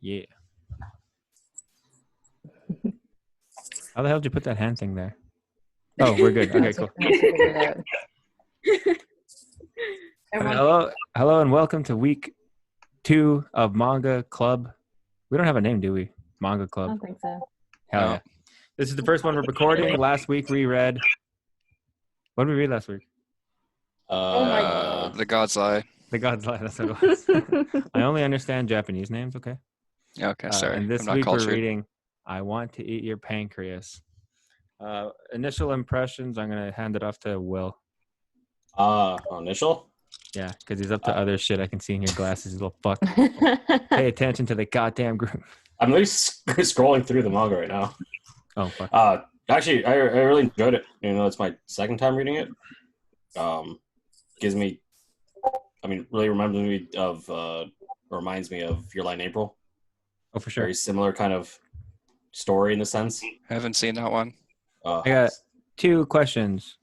Yeah. How the hell did you put that hand thing there? Oh, we're good. Okay, cool. Hello, and welcome to week 2 of Manga Club. We don't have a name, do we? Manga Club. I don't think so. Hell yeah. This is the first one we're recording. Last week we read... What did we read last week? The God's Lie. The God's Lie, that's what it was. I only understand Japanese names, okay? Okay, sorry. And this I'm not week cultured. we're reading I Want to Eat Your Pancreas. Initial impressions, I'm going to hand it off to Will. Initial? Yeah, because he's up to other shit I can see in your glasses, you little fuck. Pay attention to the goddamn group. I'm really scrolling through the manga right now. Oh, fuck. Actually, I really enjoyed it. You know, it's my second time reading it. Gives me, really reminds me of Your Lie in April. Oh, for sure. Very similar kind of story in a sense. I haven't seen that one. I got 2 questions.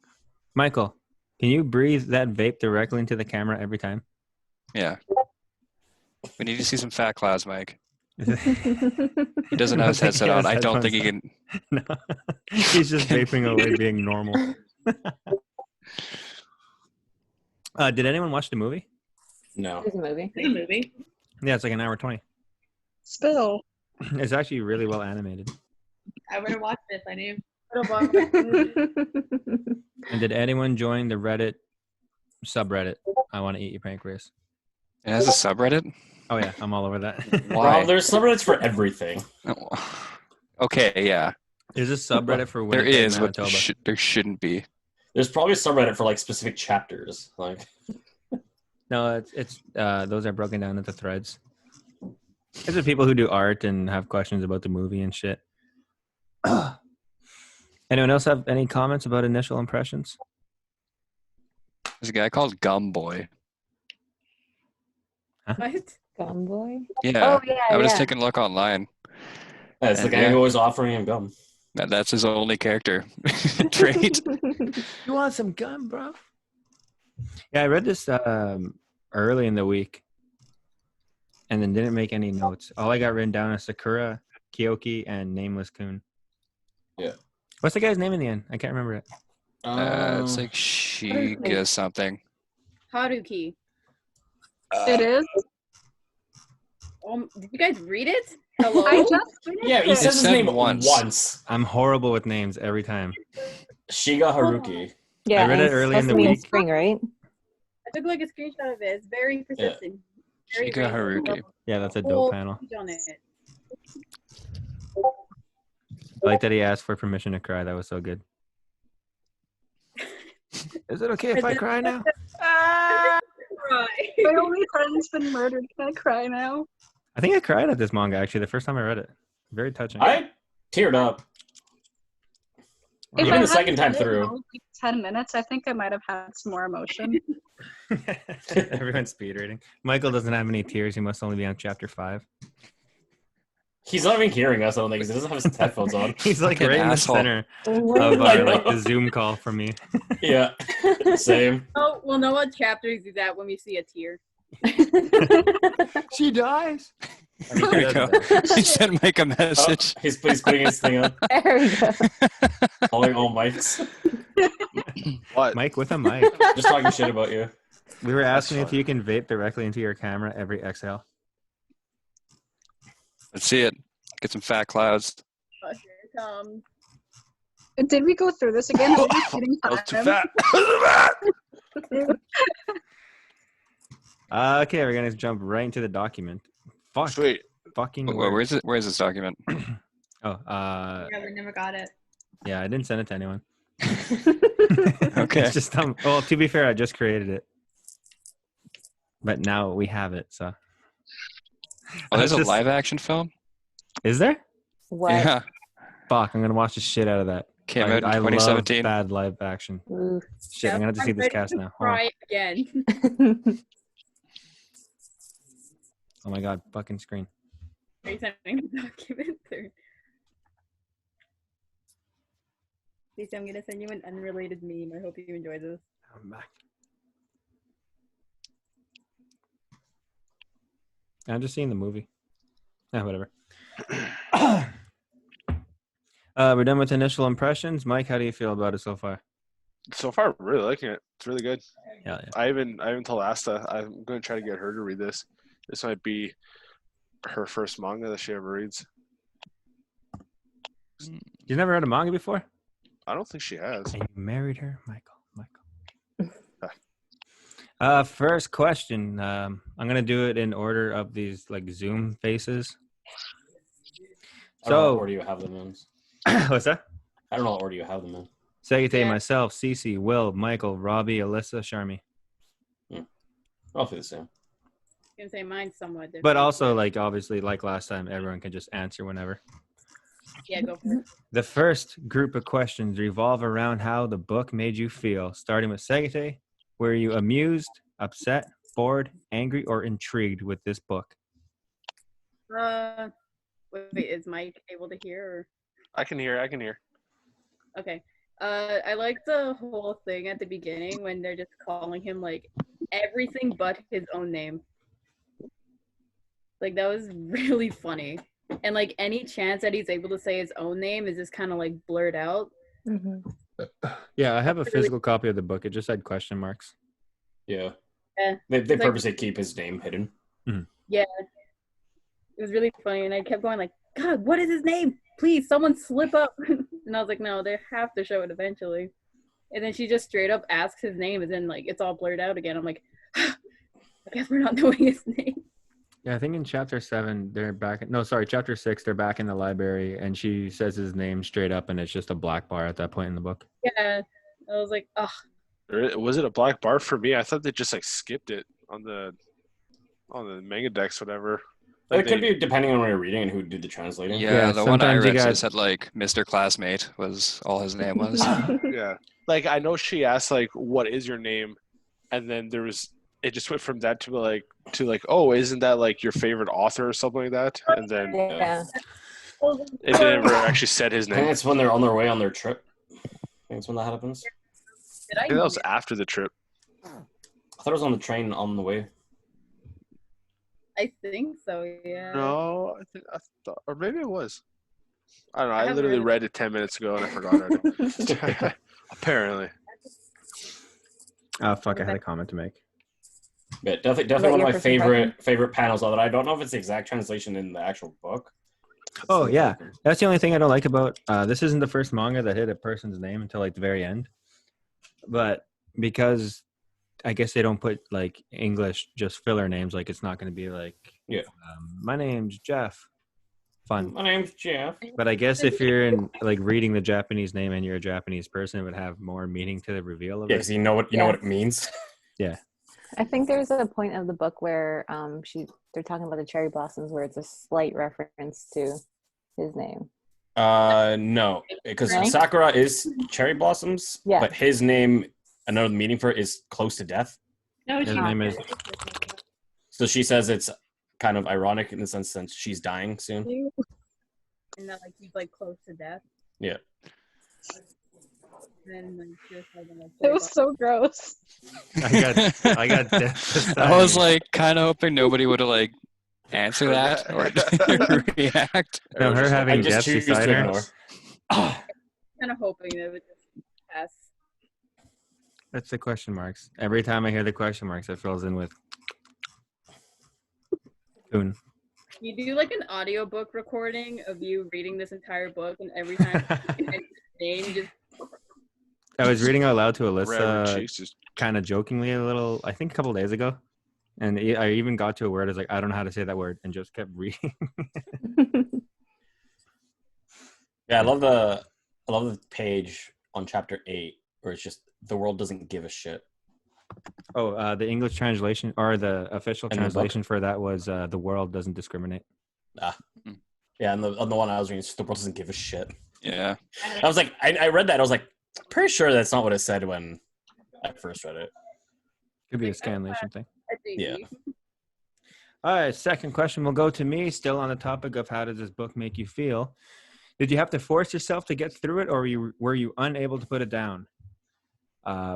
Michael, can you breathe that vape directly into the camera every time? Yeah. We need to see some fat clouds, Mike. He doesn't have his headset on. I don't think he can. No. He's just vaping away being normal. Did anyone watch the movie? No. There's a movie. It's a movie. Yeah, it's like an hour 20. Spill. It's actually really well animated. I would have watched it if I knew. And did anyone join the Reddit subreddit? I Want to Eat Your Pancreas. It has a subreddit? Oh yeah, I'm all over that. Why? Well, there's subreddits for everything. Okay, yeah. There's a subreddit for There Winnipeg, is, but Manitoba. there shouldn't be. There's probably a subreddit for like specific chapters. Like, No, it's those are broken down into threads. These are people who do art and have questions about the movie and shit. Anyone else have any comments about initial impressions? There's a guy called Gum Boy. What? Gum Boy? Yeah. Oh, yeah, I was just yeah. taking a look online. it's the And guy yeah. who was offering him gum. That's his only character trait. You want some gum, bro? Yeah, I read this early in the week and then didn't make any notes. All I got written down is Sakura, Kyoki, and Nameless Kun. Yeah. What's the guy's name in the end? I can't remember it. It's like Shiga something. Haruki. It is. Did you guys read it? Hello? I just finished Yeah, he it. says his said name once. once. I'm horrible with names every time. Shiga Haruki. Yeah, I read and it early it's in the supposed to mean week. Spring, right? I took like a screenshot of it. It's very persistent. Very Shiga random. Haruki. Yeah, that's a dope Full panel. page on it. I like that he asked for permission to cry. That was so good. Is it okay if I cry now? Right. My only friend's been murdered. Can I cry now? I think I cried at this manga, actually, the first time I read it. Very touching. I teared up. If Even I the had second time read it through. in only 10 minutes, I think I might have had some more emotion. Everyone's speed reading. Michael doesn't have any tears. He must only be on chapter 5. He's not even hearing us, I don't think, because he doesn't have his headphones on. He's like Fucking right asshole. in the center Oh, of I our, know. the Zoom call from me. Yeah, same. Oh, we'll know what chapters he's at when we see a tear. She dies. There you go. He sent Mike a Oh, message. he's putting his thing on. there we go. Calling all mics. What? Mike with a mic. Just talking shit about you. We were asking if fine. you can vape directly into your camera every exhale. Let's see it. Get some fat clouds. Oh, here it comes. Did we go through this again? Are we repeating That was too time? fat. Okay, we're gonna jump right into the document. Fuck. Sweet. Fucking. Where's it? Where's this document? Oh, Yeah, we never got it. yeah, I didn't send it to anyone. Okay. It's just well, to be fair, I just created it, but now we have it. So. Oh, there's a Just- live action film? Is there? What? Yeah. Fuck, I'm gonna watch the shit out of that. Came out in I love 2017. bad live action. Ooh. Shit, I'm gonna have to see I'm this ready cast to now. Hold on. Cry again. Oh my god, fucking screen. Are you sending the document? Or... Lisa, I'm gonna send you an unrelated meme. I hope you enjoy this. I'm back. I'm just seeing the movie. Whatever. We're done with initial impressions. Mike, how do you feel about it so far? So far, I'm really liking it. It's really good. Hell yeah. I even told Asta I'm going to try to get her to read this. This might be her first manga that she ever reads. You've never read a manga before? I don't think she has. And you married her? Michael. First question. I'm going to do it in order of these like Zoom faces. I don't know So, what order you have them in. what's that? I don't know what order you have them in. Segate, myself, Cece, Will, Michael, Robbie, Alyssa, Sharmi. Roughly the same. I was gonna say mine's somewhat different. But also, like, obviously, like last time, everyone can just answer whenever. Yeah, go for it. The first group of questions revolve around how the book made you feel. Starting with Segate, were you amused, upset, bored, angry, or intrigued with this book? Wait, is Mike able to hear? Or? I can hear. Okay. I like the whole thing at the beginning when they're just calling him like everything but his own name. Like that was really funny. And like any chance that he's able to say his own name is just kind of like blurred out. Mm-hmm. Yeah, I have a physical copy of the book. It just had question marks. Yeah. Yeah. They It's like- purposely keep his name hidden. Yeah. It was really funny and I kept going like, God, what is his name? Please, someone slip up. And I was like, no, they have to show it eventually. And then she just straight up asks his name and then like it's all blurred out again. I'm like, I guess we're not knowing his name. Yeah, I think in chapter 7, they're back. No, sorry, chapter 6, they're back in the library, and she says his name straight up, and it's just a black bar at that point in the book. Yeah. I was like, oh. Was it a black bar for me? I thought they just like skipped it on the manga decks, whatever. Like It could be depending on when you're reading and who did the translating. Yeah, the one I sometimes you read got- just said like Mr. Classmate was all his name was. Yeah. Like I know she asked like, "What is your name?" And then it just went from that to like, oh, isn't that like your favorite author or something like that? And then Yeah. it never actually said his I think name. it's when they're on their way on their trip. I think that's when that happens. Did I I think that was miss- after the trip. I thought it was on the train on the way. I think so, yeah. No, I thought, or maybe it was. I don't know. I I haven't literally read read it 10 minutes ago and I forgot it. Apparently. Oh, fuck, I had a comment to make. But definitely About one your of my first impression? favorite panels of it. I don't know if it's the exact translation in the actual book. Oh, yeah. That's the only thing I don't like about this isn't the first manga that hit a person's name until like the very end. But because I guess they don't put like English just filler names, like it's not going to be like my name's Jeff. Fun. My name's Jeff. But I guess if you're in like reading the Japanese name and you're a Japanese person, it would have more meaning to the reveal of Yeah, it. because you know what it means. I think there's a point of the book where they're talking about the cherry blossoms where it's a slight reference to his name. No, because Right? Sakura is cherry blossoms, Yeah. but his name, another meaning for it is close to death. No, His she name is So she says it's kind of ironic in the sense since she's dying soon. and that like he's like close to death. Yeah. And then like she was having, like, It was so gross. I got death. I was like kind of hoping nobody would have like answer that or react. No, her having I just death choose beside to her. ignore. kind of hoping that it would just pass. That's the question marks. Every time I hear the question marks, it fills in with Coon. You do like an audiobook recording of you reading this entire book, and every time you mention his name, you just I was reading out loud to Red Alyssa, cheeks just kind of jokingly a little, I think a couple days ago. And I even got to a word. I was like, I don't know how to say that word, and just kept reading. Yeah, I love the page on chapter 8 where it's just the world doesn't give a shit. Oh, the English translation or the official In the book? translation for that was the world doesn't discriminate. Yeah, and on the one I was reading, it's just the world doesn't give a shit. Yeah. I was like, I read that. I was like, pretty sure that's not what it said when I first read it. Could be a scanlation thing. Yeah. All right, second question will go to me, still on the topic of how does this book make you feel. Did you have to force yourself to get through it, or were you unable to put it down?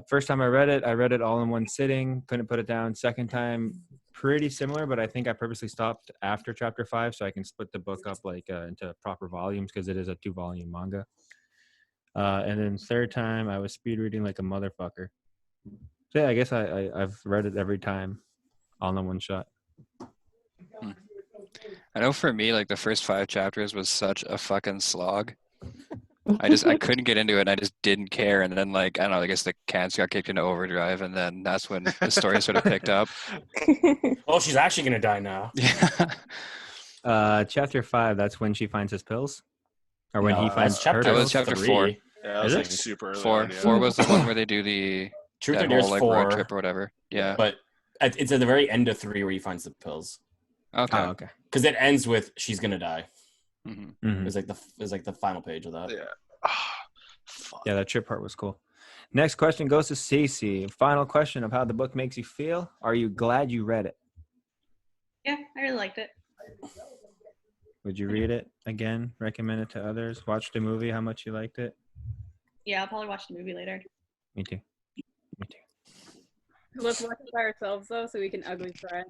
First time I read it all in one sitting, couldn't put it down. Second time, pretty similar, but I think I purposely stopped after chapter 5 so I can split the book up like into proper volumes because it is a 2-volume manga. And then third time I was speed reading like a motherfucker. So yeah, I guess I've read it every time, all in one shot. I know for me, like the first 5 chapters was such a fucking slog. I couldn't get into it. And I just didn't care. And then like I don't know, I guess the cats got kicked into overdrive, and then that's when the story sort of picked up. Oh, she's actually gonna die now. Yeah. Chapter 5, that's when she finds his pills, or when he finds that's her That was pills. chapter 4. Yeah, that Is was it? like super early. 4 on, yeah. 4 was the one where they do the Truth that or Dare's whole like 4, road trip or whatever. Yeah. but it's at the very end of 3 where he finds the pills. Okay. Oh, okay. Because it ends with she's gonna die. Mhm. Mhm. It's like the final page of that. Yeah. Ah, fuck. Yeah, that trip part was cool. Next question goes to Cece. Final question of how the book makes you feel. Are you glad you read it? Yeah, I really liked it. Would you read it again? Recommend it to others? Watch the movie? How much you liked it? Yeah, I'll probably watch the movie later. Me too. Me too. Let's watch it by ourselves though, so we can ugly cry.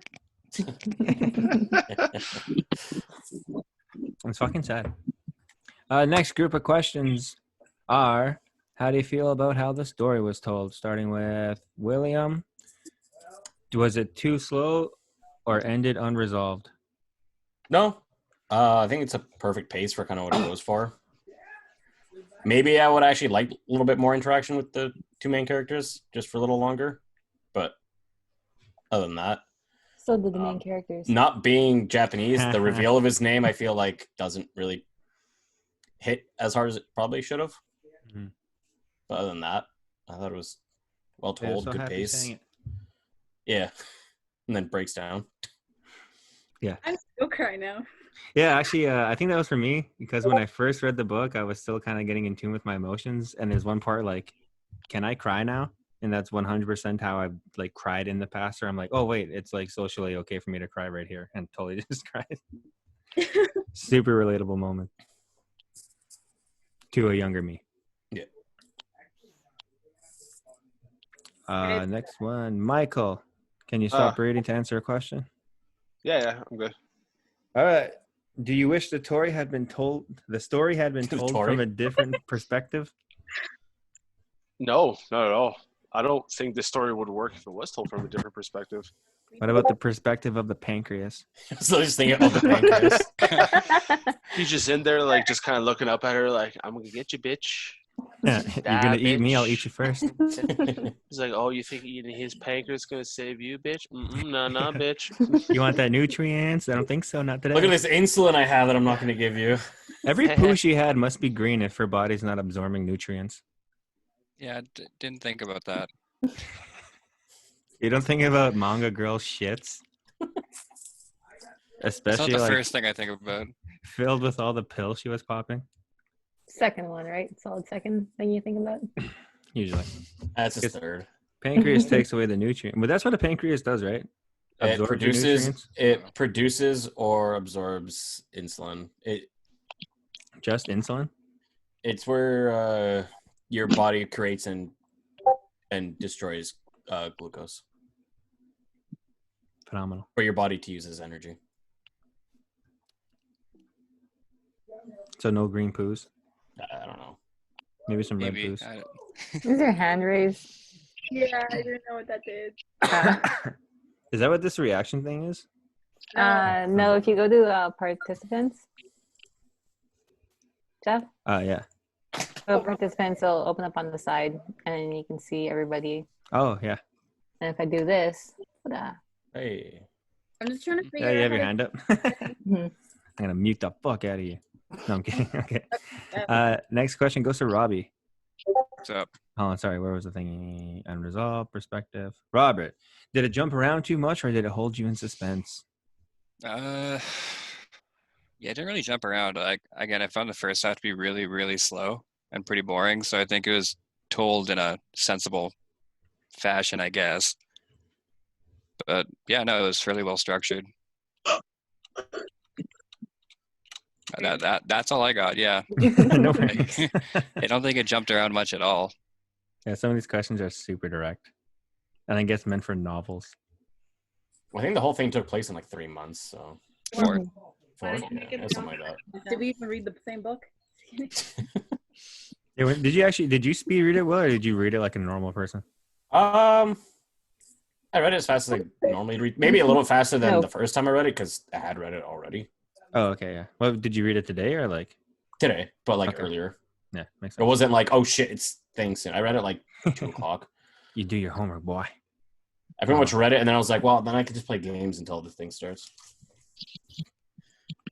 It's fucking sad. Next group of questions are: how do you feel about how the story was told? Starting with William. Was it too slow or ended unresolved? No, I think it's a perfect pace for kind of what it goes for. Maybe I would actually like a little bit more interaction with the 2 main characters, just for a little longer. But other than that, So did the main characters. not being Japanese, the reveal of his name, I feel like doesn't really hit as hard as it probably should have. Mhm. But other than that, I thought it was well Yeah, told, so good happy pace. saying it. Yeah, and then breaks down. I'm still crying now. Yeah, actually, I think that was for me because when I first read the book, I was still kind of getting in tune with my emotions. And there's one part like, can I cry now? And that's 100% how I've like cried in the past. Or I'm like, oh wait, it's like socially okay for me to cry right here, and totally just cried. Super relatable moment to a younger me. Yeah. Next one, Michael. Can you stop reading to answer a question? Yeah, I'm good. All right. Do you wish the story had been told from a different perspective? No, not at all. I don't think this story would work if it was told from a different perspective. What about the perspective of the pancreas? So just thinking of the Pancreas. He's just in there, like, just kind of looking up at her, like, I'm gonna get you, bitch. Yeah, you're gonna eat me. I'll eat you first. He's like, oh, you think eating his pancreas is gonna save you, bitch? Nah, bitch. You want that nutrients? I don't think so. Not today. Look at this insulin I have that I'm not going to give you. Every poo she had must be green if her body's not absorbing nutrients. Yeah, didn't think about that. You don't think about manga girl shits, That's not especially the like first thing I think about. filled with all the pills she was popping. Second one, right? Solid second thing you think about. Usually, That's his It's- third. pancreas takes away the nutrient, but that's what a pancreas does, right? It Absorb the produces nutrients? or absorbs insulin. Just insulin. It's where your body creates and destroys glucose Phenomenal. for your body to use as energy. So no green poos. I don't know. Maybe some red Maybe. poos. Is your hand raised? Yeah, I didn't know what that did. Is that what this reaction thing is? No, if you go to participants, Jeff, Yeah. participants will open up on the side, and then you can see everybody. Oh yeah. And if I do this, Hey. I'm just trying to figure Yeah, you have out your how hand up. Mhm. I'm gonna mute the fuck out of you. No, I'm kidding. Okay. Next question goes to Robbie. What's up? Oh, sorry. Where was the thing? Unresolved perspective. Robert, did it jump around too much, or did it hold you in suspense? Yeah, it didn't really jump around. Like again, I found the first half to be really, really slow and pretty boring. So I think it was told in a sensible fashion, I guess. But yeah, no, it was fairly well structured. That's all I got. Yeah, No worries. I don't think it jumped around much at all. Yeah, some of these questions are super direct, and I guess meant for novels. I think the whole thing took place in like 3 months, so 4. Mhm. 4, did you make it something like that. Did we even read the same book? Yeah, did you speed read it, Will, or did you read it like a normal person? I read it as fast as I normally read. Maybe a little faster than No. the first time I read it because I had read it already Oh, okay, yeah. Well, did you read it today or like? today, but like Okay. earlier. Yeah, makes It sense. wasn't like, oh shit, it's things soon. I read it like 2 o'clock. You do your homework, boy. I pretty much read it, and then I was like, well, then I could just play games until the thing starts.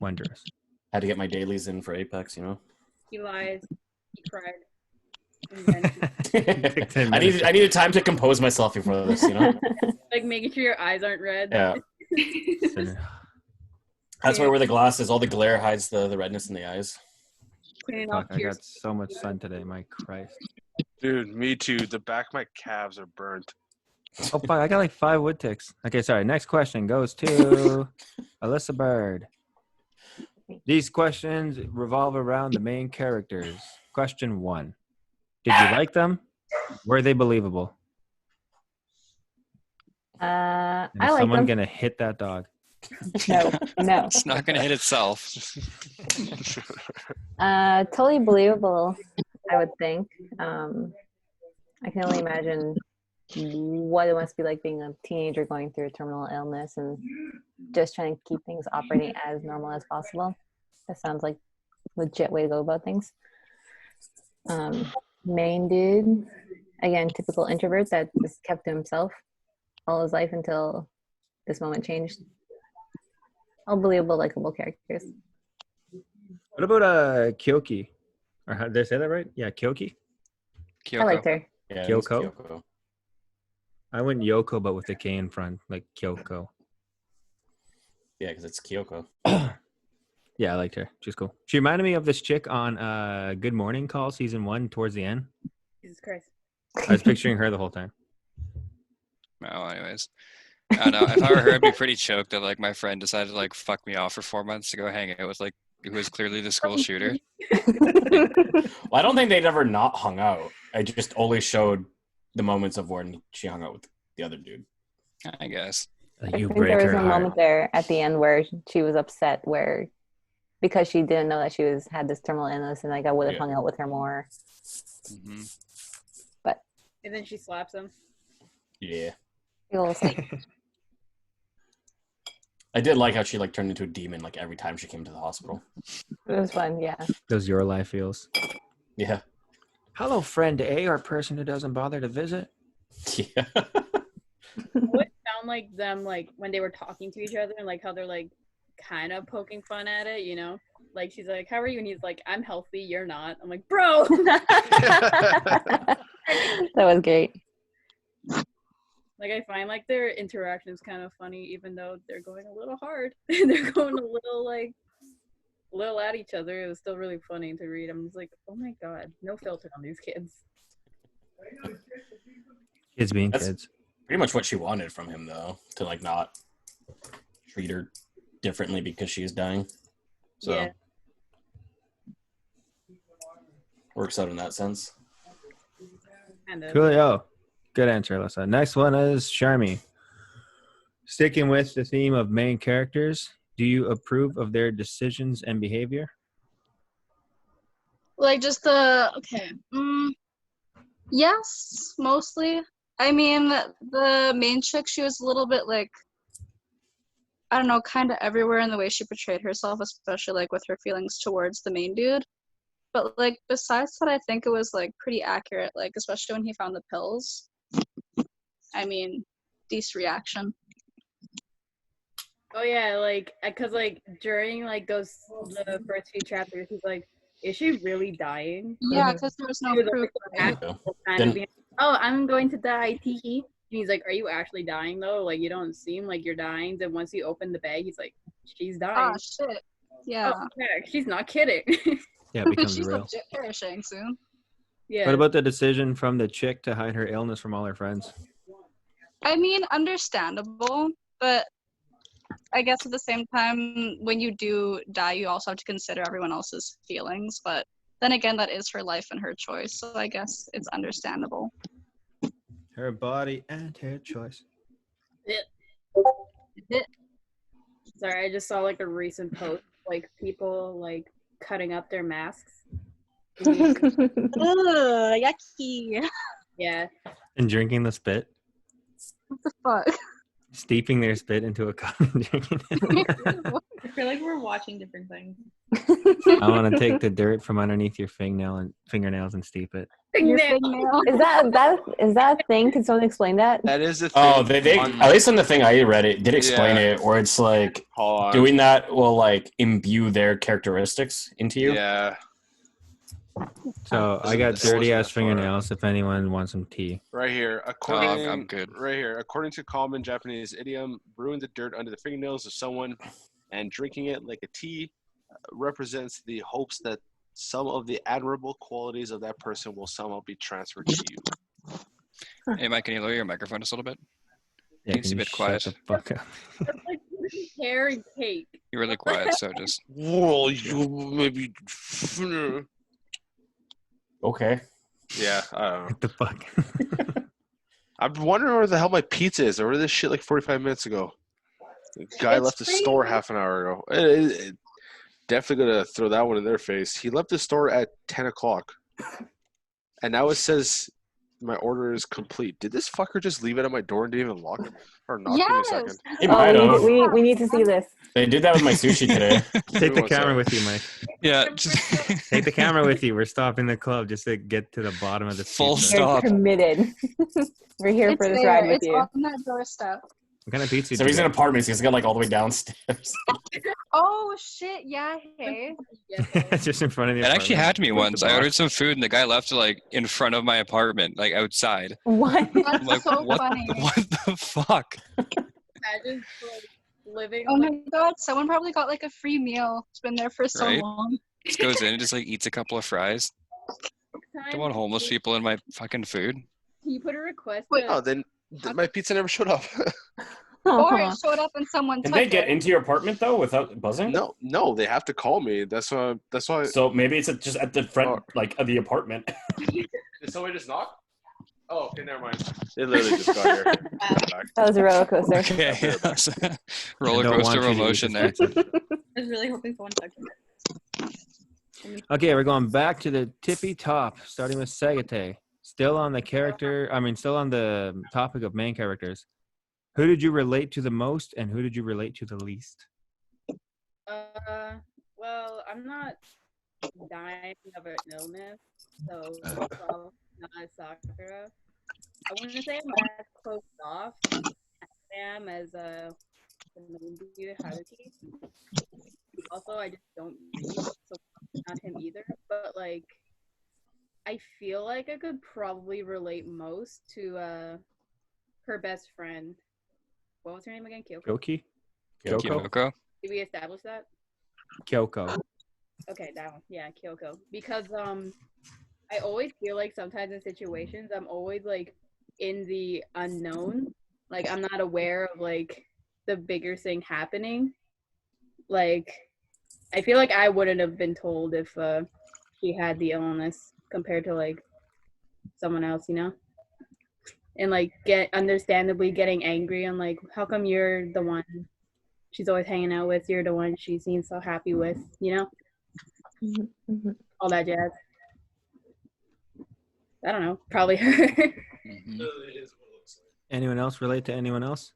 Wondrous. Had to get my dailies in for Apex, you know. He lies. He cried. And then, I needed time to compose myself before this, you know. like making sure your eyes aren't red. Yeah, that's why I wear the glasses. All the glare hides the redness in the eyes. Cleaning off Fuck, I tears. got so much sun today, my Christ. Dude, me too. The back of my calves are burnt. Oh, fuck, I got like 5 wood ticks. Okay, sorry. Next question goes to Alyssa Bird. These questions revolve around the main characters. Question 1. Did you like them? Were they believable? I And is like someone them. gonna hit that dog? No. It's not going to hit itself. Totally believable, I would think. I can only imagine what it must be like being a teenager going through a terminal illness and just trying to keep things operating as normal as possible. That sounds like a legit way to go about things. Main dude, again, typical introvert that just kept to himself all his life until this moment changed. All believable, likable characters. What about Kyoki? Or how did I say that right? Yeah, Kyoki. Kyoko. I liked her. Yeah, Kyoko? it's Kyoko. I went Yoko, but with the K in front, like Kyoko. Yeah, because it's Kyoko. Yeah, I liked her. She's cool. She reminded me of this chick on Good Morning Call season 1 towards the end. Jesus Christ. I was picturing her the whole time. Oh, anyways. I don't know. If I were her, I'd be pretty choked that like my friend decided to like fuck me off for 4 months to go hang out with like who was clearly the school shooter. Well, I don't think they'd ever not hung out. I just only showed the moments of when she hung out with the other dude. I guess. I You think break there was her a heart. moment there at the end where she was upset because she didn't know that she had this terminal illness and like I would have Yeah. hung out with her more. Hmm. And then she slaps him. Yeah. Big ol' snake. I did like how she like turned into a demon like every time she came to the hospital. It was fun, yeah. Those your life feels. Yeah. Hello, friend A, or person who doesn't bother to visit. Yeah. It would sound like them like when they were talking to each other and like how they're like kind of poking fun at it, you know? Like she's like, "How are you?" And he's like, "I'm healthy, you're not." I'm like, "Bro." That was great. Like I find like their interactions kind of funny, even though they're going a little hard. They're going a little at each other. It was still really funny to read. I'm just like, oh my god, no filter on these kids. Kids being That's- kids. Pretty much what she wanted from him though, to like not treat her differently because she is dying. So Yeah. works out in that sense. Kind of. Coolio. Good answer, Alyssa. Next one is Sharmy. Sticking with the theme of main characters, do you approve of their decisions and behavior? Like just okay. Yes, mostly. I mean, the main chick, she was a little bit like, I don't know, kind of everywhere in the way she portrayed herself, especially like with her feelings towards the main dude. But like besides that, I think it was like pretty accurate, like especially when he found the pills. I mean, decent reaction. Oh yeah, like cause like during like the first few chapters, he's like, "Is she really dying?" Yeah, because there was no She was, proof. like, Right? kind of being, "Oh, I'm going to die." Tee. And he's like, "Are you actually dying though? Like you don't seem like you're dying." Then once you open the bag, he's like, "She's dying." Oh shit. Yeah. Oh, yeah, she's not kidding. Yeah, it becomes She's real. legit perishing soon. Yeah. What about the decision from the chick to hide her illness from all her friends? I mean, understandable, but I guess at the same time, when you do die, you also have to consider everyone else's feelings. But then again, that is her life and her choice, so I guess it's understandable. Her body and her choice. Sorry, I just saw like a recent post, like people like cutting up their masks. Ugh, yucky. Yeah. And drinking the spit, What the fuck? steeping their spit into a cup and drinking it. I feel like we're watching different things. I want to take the dirt from underneath your fingernails and steep it. Your fingernail. Is that a thing? Can someone explain that? That is the thing. Oh, they at least in the thing I read, it did explain Yeah. it, where it's like Hold on. doing that will like imbue their characteristics into you. Yeah. So I got This wasn't dirty ass that far. fingernails. If anyone wants some tea, Right here, according I'm good. Right here, according to common Japanese idiom, brewing the dirt under the fingernails of someone and drinking it like a tea represents the hopes that some of the admirable qualities of that person will somehow be transferred to you. Hey, Mike, can you lower your microphone just a little bit? yeah, Seems can a you bit shut quiet. the fuck up? That's like hair and cake. You're really quiet, so just Well, you maybe. Okay. Yeah, I don't know. What the fuck? I'm wondering where the hell my pizza is. I ordered this shit like 45 minutes ago. The guy It's left the free. store half an hour ago. Definitely gonna throw that one in their face. He left the store at 10 o'clock, and now it says my order is complete. Did this fucker just leave it at my door and didn't even lock it or not? Give me a Yes. second. He might Oh, have. we need to see this. They did that with my sushi today. Take the What's camera up? with you, Mike. yeah, just Take the camera with you. We're stopping the club just to get to the bottom of the Full pizza. stop. You're committed. We're here It's for this there. ride with It's you. on that doorstep. What kind of pizza So did he's you in get? apartments. He's got like all the way downstairs. Oh shit! Yeah. Hey. It's just in front of the it actually apartment. happened to me With once. the I ordered box. some food and the guy left it like in front of my apartment, like outside. What? That's I'm like, so what? funny. What the fuck? Imagine like living. Oh like, my god! Someone probably got like a free meal. It's been there for so Right? long. Just goes in and just like eats a couple of fries. Don't want homeless people in my fucking food. Can you put a request? Wait, to- Oh, then my pizza never showed up. Or it showed up and someone Can took they get it. into your apartment though without buzzing? No, they have to call me. That's why. So maybe it's just at the front, Oh. like of the apartment. Did somebody just knock? Oh, okay, never mind. They literally just got here. Back. That was a roller coaster. Okay. Roller I don't want coaster you of to eat emotion this there. pizza. I was really hoping someone took it. Okay, we're going back to the tippy top, starting with Sagate. Still on the topic of main characters. Who did you relate to the most, and who did you relate to the least? Well, I'm not dying of an illness, so well, not Sakura. I wouldn't say I'm as closed off as I am as the main dude Haruki. Also, I just don't read, so not him either. But like, I feel like I could probably relate most to her best friend. What was her name again? Kyoko. Koki? Kyoko? Kyoko? Did we establish that? Kyoko. Okay, that one. Yeah, Kyoko. Because I always feel like sometimes in situations I'm always like in the unknown. Like I'm not aware of like the bigger thing happening. Like I feel like I wouldn't have been told if she had the illness compared to like someone else, you know? And like understandably getting angry and like, how come you're the one she's always hanging out with, you're the one she seems so happy with, you know? Mhm. All that jazz. I don't know. Probably her. Mhm. Anyone else relate to anyone else?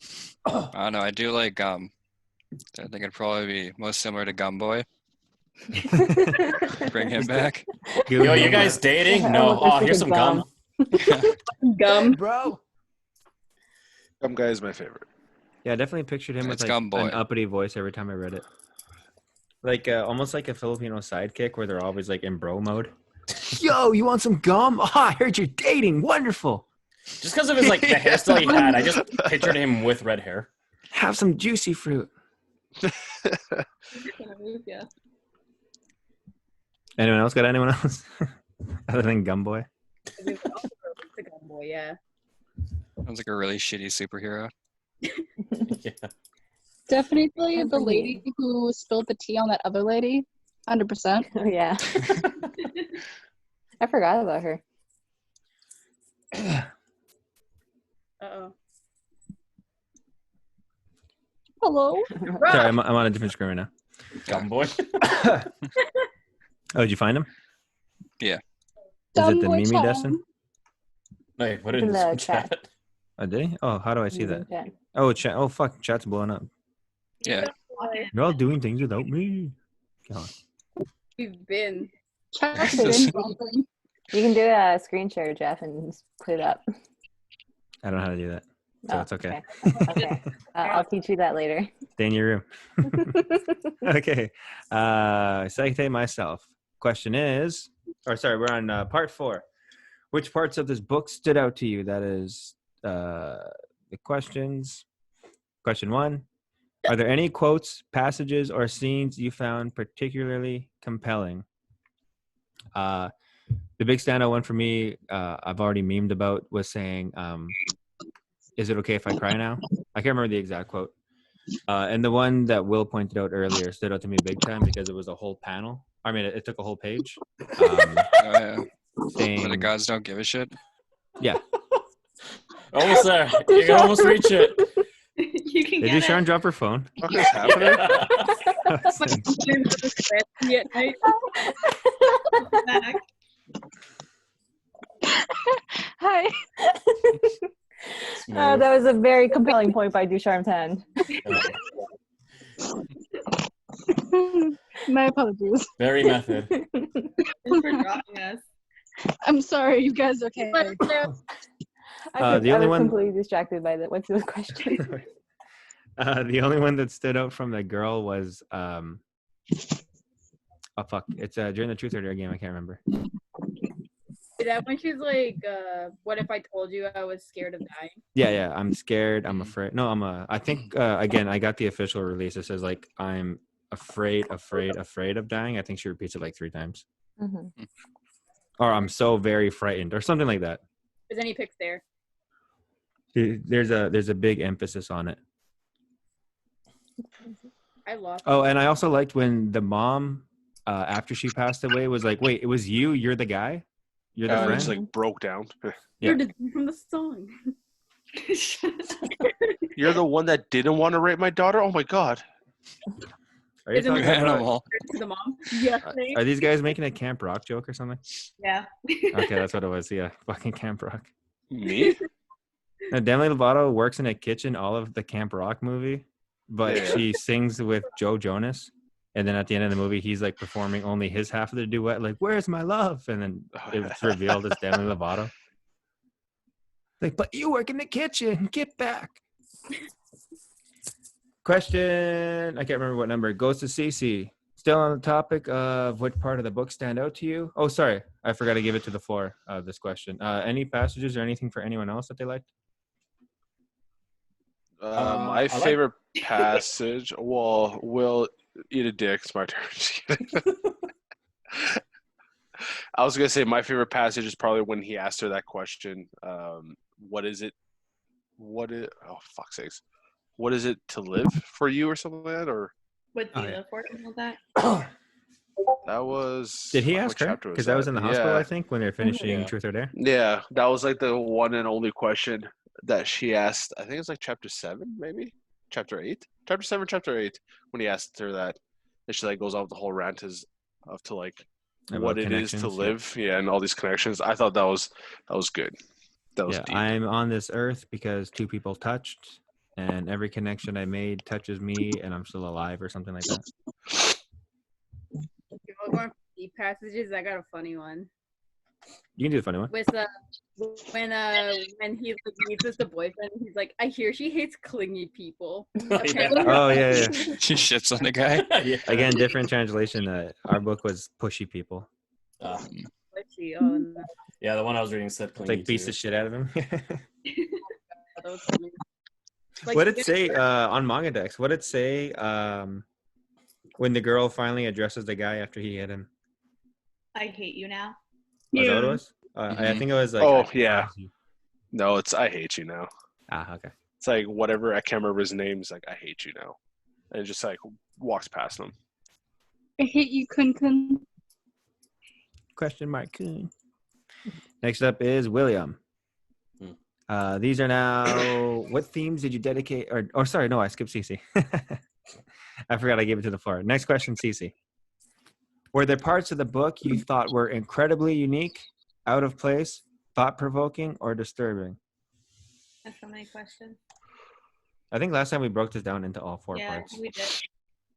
I don't know. I do like I think it'd probably be most similar to Gumboy. Bring him back. Yo, you guys dating? No. Oh, here's some gum. Gum. bro. Some guy is my favorite. Yeah, I definitely pictured him with It's like Gumboy. an uppity voice every time I read it. Like almost like a Filipino sidekick where they're always like in bro mode. Yo, you want some gum? Oh, I heard you're dating. Wonderful. Just because of his like the hairstyle he had, I just pictured him with red hair. Have some juicy fruit. Yeah. Anyone else got anyone else? Other than Gumboy? The Gum boy, yeah. Sounds like a really shitty superhero. Yeah. Definitely the lady who spilled the tea on that other lady. 100%. Oh, yeah. I forgot about her. Uh-oh. Hello. Sorry, I'm on a different screen right now. Gum boy. Oh, did you find him? Yeah. Is it Dumb the boy Mimi time. Destin? Hey, put it It's in in the the chat. chat. Oh, did he? Oh, how do I see that? Yeah. Oh, chat. Oh, fuck. Chat's blowing up. Yeah. You're all doing things without me. God. We've been. Chat's Jesus. been bumping. You can do a screen share, Jeff, and just put it up. I don't know how to do that. So Oh, it's okay. Okay. I'll teach you that later. Stay in your room. Okay. Second myself. Question is, we're on part 4. Which parts of this book stood out to you? That is the questions. Question 1. Are there any quotes, passages, or scenes you found particularly compelling? The big standout one for me, I've already memed about, was saying, is it okay if I cry now? I can't remember the exact quote. And the one that Will pointed out earlier stood out to me big time because it was a whole panel. I mean, it took a whole page. Oh, yeah. Where the Saying, gods don't give a shit. yeah. Almost there. You can almost reach it. You can Did get Sharon it. drop her phone? What is happening? At night. Back. Hi. That was a very compelling point by Ducharme Tan. My apologies. Very method. Thanks for dropping us. I'm sorry, you guys okay? I The only was one- completely distracted by the what's the question? The only one that stood out from the girl was oh fuck, it's during the Truth or Dare game. I can't remember. Is that when she's like, what if I told you I was scared of dying? Yeah, I'm scared, I'm afraid. No, I think again, I got the official release. It says like, I'm afraid of dying. I think she repeats it like 3 times. Mhm. Or I'm so very frightened or something like that. There's any pics there? There's a big emphasis on it. I lost. Oh, and I also liked when the mom after she passed away was like, wait, it was you, you're the guy, you're the It friend. just like broke down. You're the from the song. You're the one that didn't want to rape my daughter? Oh my god. Are you Isn't talking it- about, Animal. To the mom. Yeah. are these guys making a Camp Rock joke or something? Yeah. Okay, that's what it was. Yeah, fucking Camp Rock. Me? Now, Demi Lovato works in a kitchen all of the Camp Rock movie, but Yeah. she sings with Joe Jonas. And then at the end of the movie, he's like performing only his half of the duet, like, where's my love? And then it's revealed it's Demi Lovato. Like, but you work in the kitchen. Get back. Question. I can't remember what number. It goes to Cece. Still on the topic of which part of the book stand out to you? Oh, sorry. I forgot to give it to the floor of this question. Any passages or anything for anyone else that they liked? My I like- favorite passage. Well, Will eat a dick. It's my turn. Just kidding. I was gonna say my favorite passage is probably when he asked her that question. What is it? Oh, fuck's sakes! What is it to live for you, or something like that? Or What do Oh, you yeah. live for? Something like that. that was. Did he what ask her? chapter Because that was in the hospital, Yeah. I think, when they're finishing Yeah. Truth or Dare. Yeah, that was like the one and only question that she asked. I think it's like chapter 7, maybe chapter 8, chapter 7, chapter 8. When he asked her that, and she like goes off the whole rant of to like About what it is to connections, yeah. live, yeah, and all these connections. I thought that was good. That was Yeah, deep. I'm on this earth because 2 people touched, and every connection I made touches me, and I'm still alive, or something like that. If we're going for deep passages, I got a funny one. You can do the funny one. With when he like, meets with the boyfriend, he's like, I hear she hates clingy people. Apparently- Oh yeah. She shits on the guy. Yeah. Again, different translation. Our book was pushy people. She, oh, no. Yeah, the one I was reading said It's clingy like beats too. the shit out of him. That was funny. Like, What did it say on Manga Dex? What did it say when the girl finally addresses the guy after he hit him? I hate you now. Was that what it was? I think it was like. Oh, I yeah. despise you. No, it's I hate you now. Ah, okay. It's like whatever. I can't remember his name. It's like I hate you now, and it just like walks past him. I hate you, Kun. Question mark. Coon. Next up is William. These are now. What themes did you dedicate? Or sorry, no, I skipped Cece. I forgot I gave it to the floor. Next question, Cece. Were there parts of the book you thought were incredibly unique, out of place, thought-provoking, or disturbing? That's so many questions. I think last time we broke this down into all 4 Yeah, parts. we did.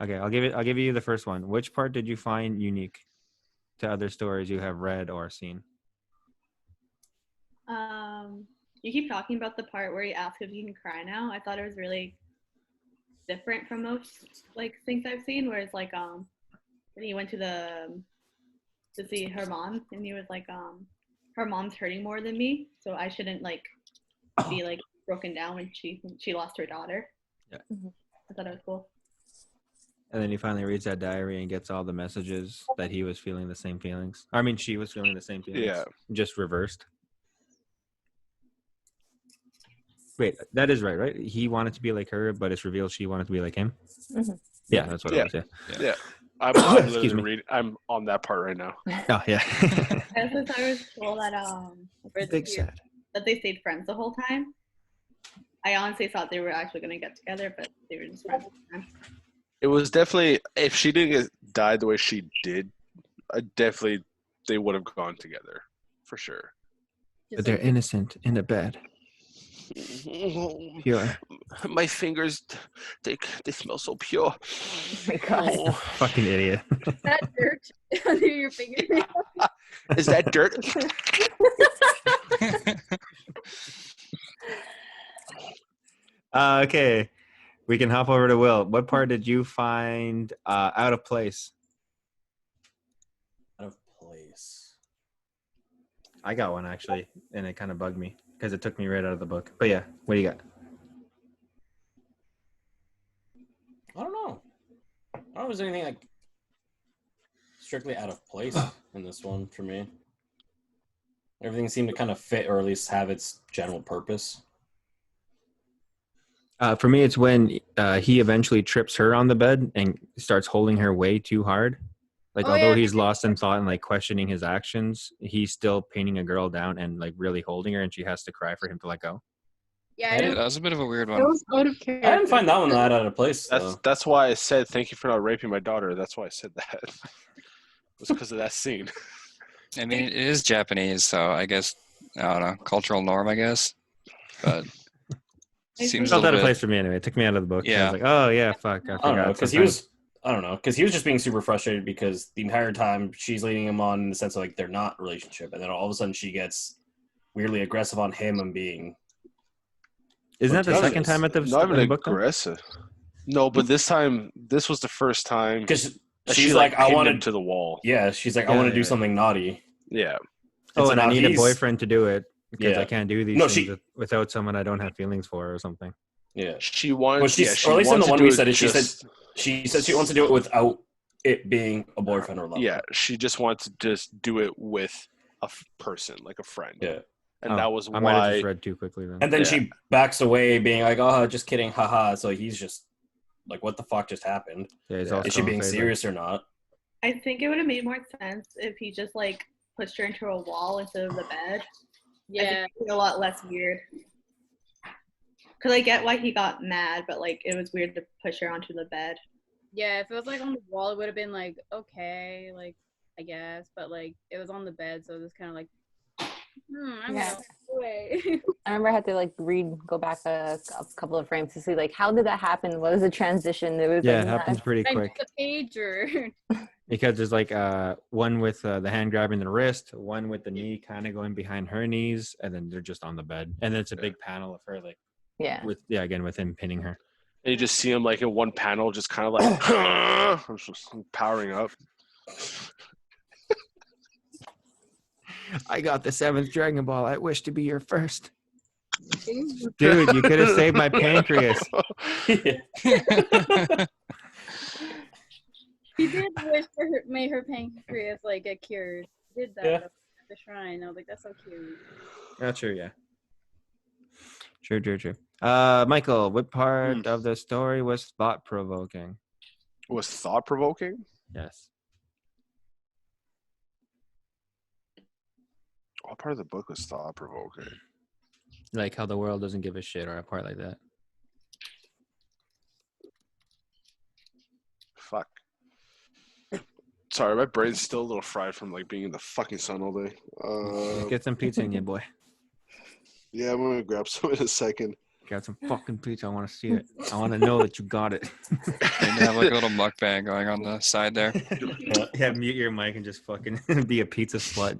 Okay, I'll give you the first one. Which part did you find unique to other stories you have read or seen? You keep talking about the part where he asks if he can cry now. I thought it was really different from most like things I've seen, where it's like when he went to see her mom, and he was like her mom's hurting more than me, so I shouldn't like be like broken down when she lost her daughter. Yeah. I thought it was cool. And then he finally reads that diary and gets all the messages that he was feeling the same feelings. I mean, she was feeling the same feelings. Yeah. Just reversed. Wait, that is right? He wanted to be like her, but it's revealed she wanted to be like him. Mm-hmm. Yeah, that's what it was. Yeah. Yeah. I'm Excuse me. literally I'm on that part right now. Oh yeah. I also thought it was cool that Big sad. that they stayed friends the whole time. I honestly thought they were actually going to get together, but they were just friends the whole time. It was definitely, if she didn't get died the way she did, definitely they would have gone together for sure. But they're innocent in the bed. Pure. My fingers, they smell so pure. Oh my God. Fucking idiot. That dirt under your fingernail. Is that dirt? Okay. We can hop over to Will. What part did you find out of place? Out of place. I got one actually, and it kind of bugged me because it took me right out of the book. But yeah, what do you got? I don't know. I don't know if there's anything like strictly out of place in this one for me. Everything seemed to kind of fit, or at least have its general purpose. For me, it's when he eventually trips her on the bed and starts holding her way too hard. Like, although he's lost in thought and like questioning his actions, he's still pinning a girl down and like really holding her, and she has to cry for him to let go. Yeah, Yeah, that was a bit of a weird It one. was out of character. I didn't find that one that out of place. That's why I said thank you for not raping my daughter. That's why I said that. It was because of that scene. I mean, it is Japanese, so I guess, I don't know, cultural norm, I guess. But It seems a felt out little of place bit. for me anyway. It took me out of the book. Yeah. I was like, oh yeah, fuck. I I don't know, forgot. because he was. I don't know, because he was just being super frustrated because the entire time she's leading him on in the sense of like they're not a relationship, and then all of a sudden she gets weirdly aggressive on him and being. Isn't that the Protagonist. second time at the Not even in the book? Though? aggressive. No, but this was the first time Because that she's she like, I pinned want him to the wall. Yeah, she's like, I Yeah, want to do yeah. something naughty. Yeah. Oh, so and I now need a he's- boyfriend to do it because Yeah. I can't do these No, things she- without someone I don't have feelings for or something. Yeah. She wants. Well, she's, she or at least in wants the to one do we it said it, just- she said she wants to do it without it being a boyfriend or lover. Yeah, she just wants to just do it with a person, like a friend. Yeah. And Oh, that was I might have why. just read too quickly then. And then Yeah. she backs away, being like, "Oh, just kidding, haha." So he's just like, "What the fuck just happened? Yeah, he's Yeah. also Is she being in favor. serious or not?" I think it would have made more sense if he just like pushed her into a wall instead of the bed. I yeah. think it would be a lot less weird. Cause I get why he got mad, but like it was weird to push her onto the bed. Yeah, if it was like on the wall, it would have been like, okay, like, I guess. But like, it was on the bed, so it was kind of like, I'm Yeah. gonna walk away. I remember I had to like go back a couple of frames to see like how did that happen? What was the transition? It was Yeah, like it happens pretty I quick took a pager. because there's like one with the hand grabbing the wrist, one with the knee kind of going behind her knees, and then they're just on the bed. And then it's a big panel of her like yeah. with again with him pinning her. And you just see him like in one panel, just kind of like just powering up. I got the 7th Dragon Ball. I wish to be your first. Dude, you could have saved my pancreas. He did wish for her, made her pancreas like get cured. He did that Yeah. at the shrine. I was like, that's so cute. Not sure, yeah. True. Michael, what part of the story was thought provoking? Was thought provoking? Yes. What part of the book was thought provoking? Like how the world doesn't give a shit, or a part like that. Fuck. Sorry, my brain's still a little fried from like being in the fucking sun all day. Get some pizza in you, boy. Yeah, I'm gonna grab some in a second. Got some fucking pizza. I want to see it. I want to know that you got it. And have like a little mukbang going on the side there. Yeah, mute your mic and just fucking be a pizza slut.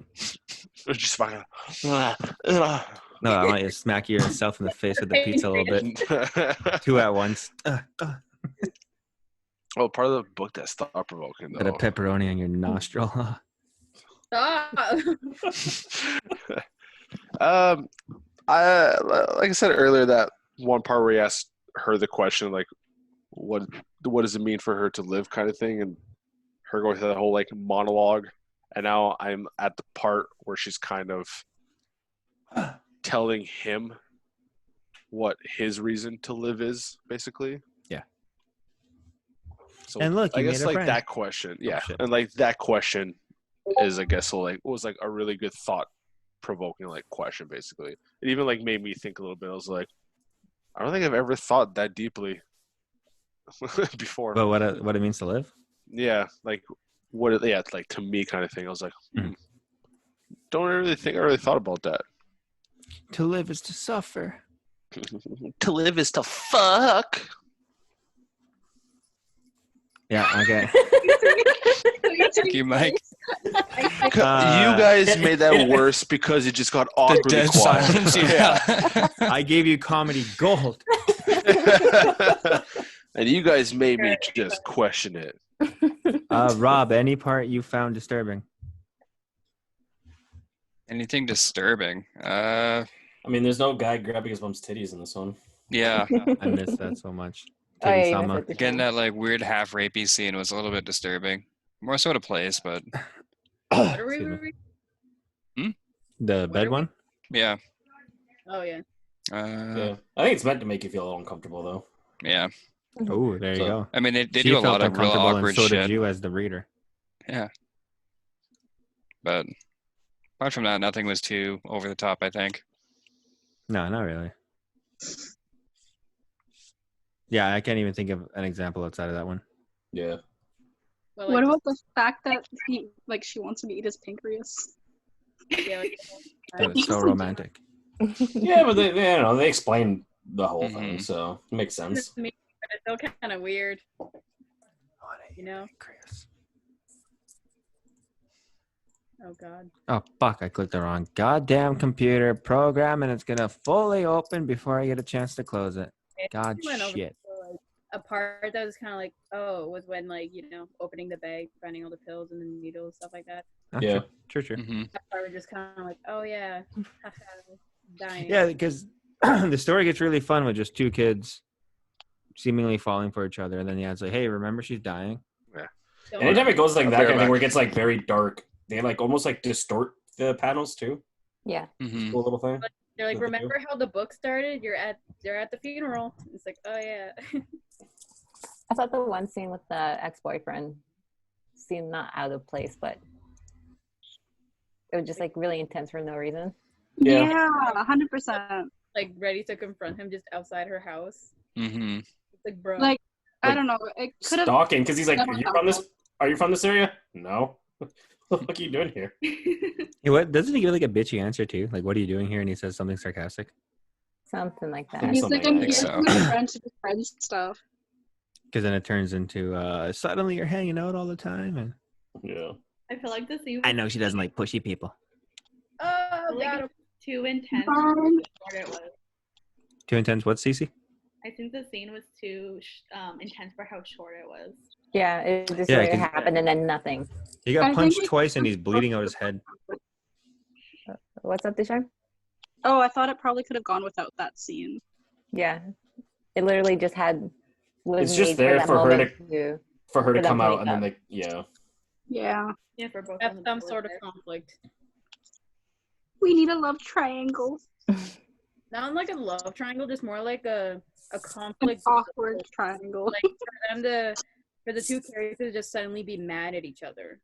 Just fucking. No, I want you to smack yourself in the face with the pizza a little bit. Two at once. Oh, part of the book that's thought provoking though. Got a pepperoni on your nostril. Stop. Like I said earlier, that one part where he asked her the question, like, what does it mean for her to live, kind of thing, and her going through that whole like monologue, and now I'm at the part where she's kind of telling him what his reason to live is, basically. Yeah. So And look, I you guess made a like friend. that question, yeah, shit. and like that question is, I guess, like was like a really good thought provoking like question, basically. It even like made me think a little bit. I was like, I don't think I've ever thought that deeply before. But what it means to live? Yeah, like like to me kind of thing. I was like, don't really think I really thought about that. To live is to suffer. To live is to fuck. Yeah, okay. Thank you, Mike. You guys made that worse because it just got The awkwardly dead quiet. silence. Yeah. I gave you comedy gold. And you guys made me just question it. Rob, any part you found disturbing? Anything disturbing? I mean, there's no guy grabbing his mom's titties in this one. Yeah. I missed that so much. Oh, yeah, you Sama. missed it, Again, Deshaun. that like weird half rapey scene was a little bit disturbing. More so to place, but What are we Excuse me. reading? The bed one? yeah. Oh yeah. Yeah, I think it's meant to make you feel a little uncomfortable, though. Yeah. Oh, there you So- go. I mean, they She do a felt lot of real uncomfortable, and awkward so did shit. you as the reader. Yeah. But apart from that, nothing was too over the top, I think. No, not really. Yeah, I can't even think of an example outside of that one. Yeah. Well, What like, about the fact that she wants him to eat his pancreas? yeah, like, That was so romantic. Yeah, but they explained the whole thing, Mhm. so it makes sense. to me, but it's still kind of weird. You know? Oh god. Oh, fuck, I clicked the wrong goddamn computer program, and it's going to fully open before I get a chance to close it. God We went over shit. to, like, a part that was kind of like, was when, like, opening the bag, finding all the pills and the needles, stuff like that. Oh, Yeah. True. Hmm. That part was just kind of like, oh yeah, dying. Yeah, because the story gets really fun with just two kids seemingly falling for each other, and then it's like, hey, remember she's dying? Don't Anytime worry. it goes like I'll that bear kind of thing back. where it gets like very dark, they like almost like distort the panels too. Yeah. Hmm. Cool little thing. They're like, What they do. remember how the book started? They're at the funeral. It's like, oh yeah. I thought the one scene with the ex-boyfriend seemed not out of place, but it was just like really intense for no reason. Yeah. Yeah, 100%. Like ready to confront him just outside her house. Hmm. It's like, bro. Like, I Like, don't know. It could have. Stalking, because he's like, never Are you from this area? No. What the fuck are you doing here? Hey, what doesn't he give like a bitchy answer too? Like, what are you doing here? And he says something sarcastic. Something like that. Yeah, He's something like, I'm like here that. with my friends to defend stuff. Because then it turns into suddenly you're hanging out all the time, and Yeah. I feel like the scene I was know she doesn't like pushy people. oh like god. too intense for how short it was. Too intense. What, Cece? I think the scene was too intense for how short it was. Yeah, it just Yeah, really 'cause- happened and then nothing. He got I think punched we- twice, and he's bleeding out his head. What's up, Deshaun? Oh, I thought it probably could have gone without that scene. Yeah. It literally just was It's just made there that for her moment to For her to For them come to out make and then up. they, yeah. Yeah. Yeah, for both. Have of them some to sort of live conflict. We need a love triangle. Not like a love triangle, just more like a An conflict. awkward triangle. Like for the two characters to just suddenly be mad at each other.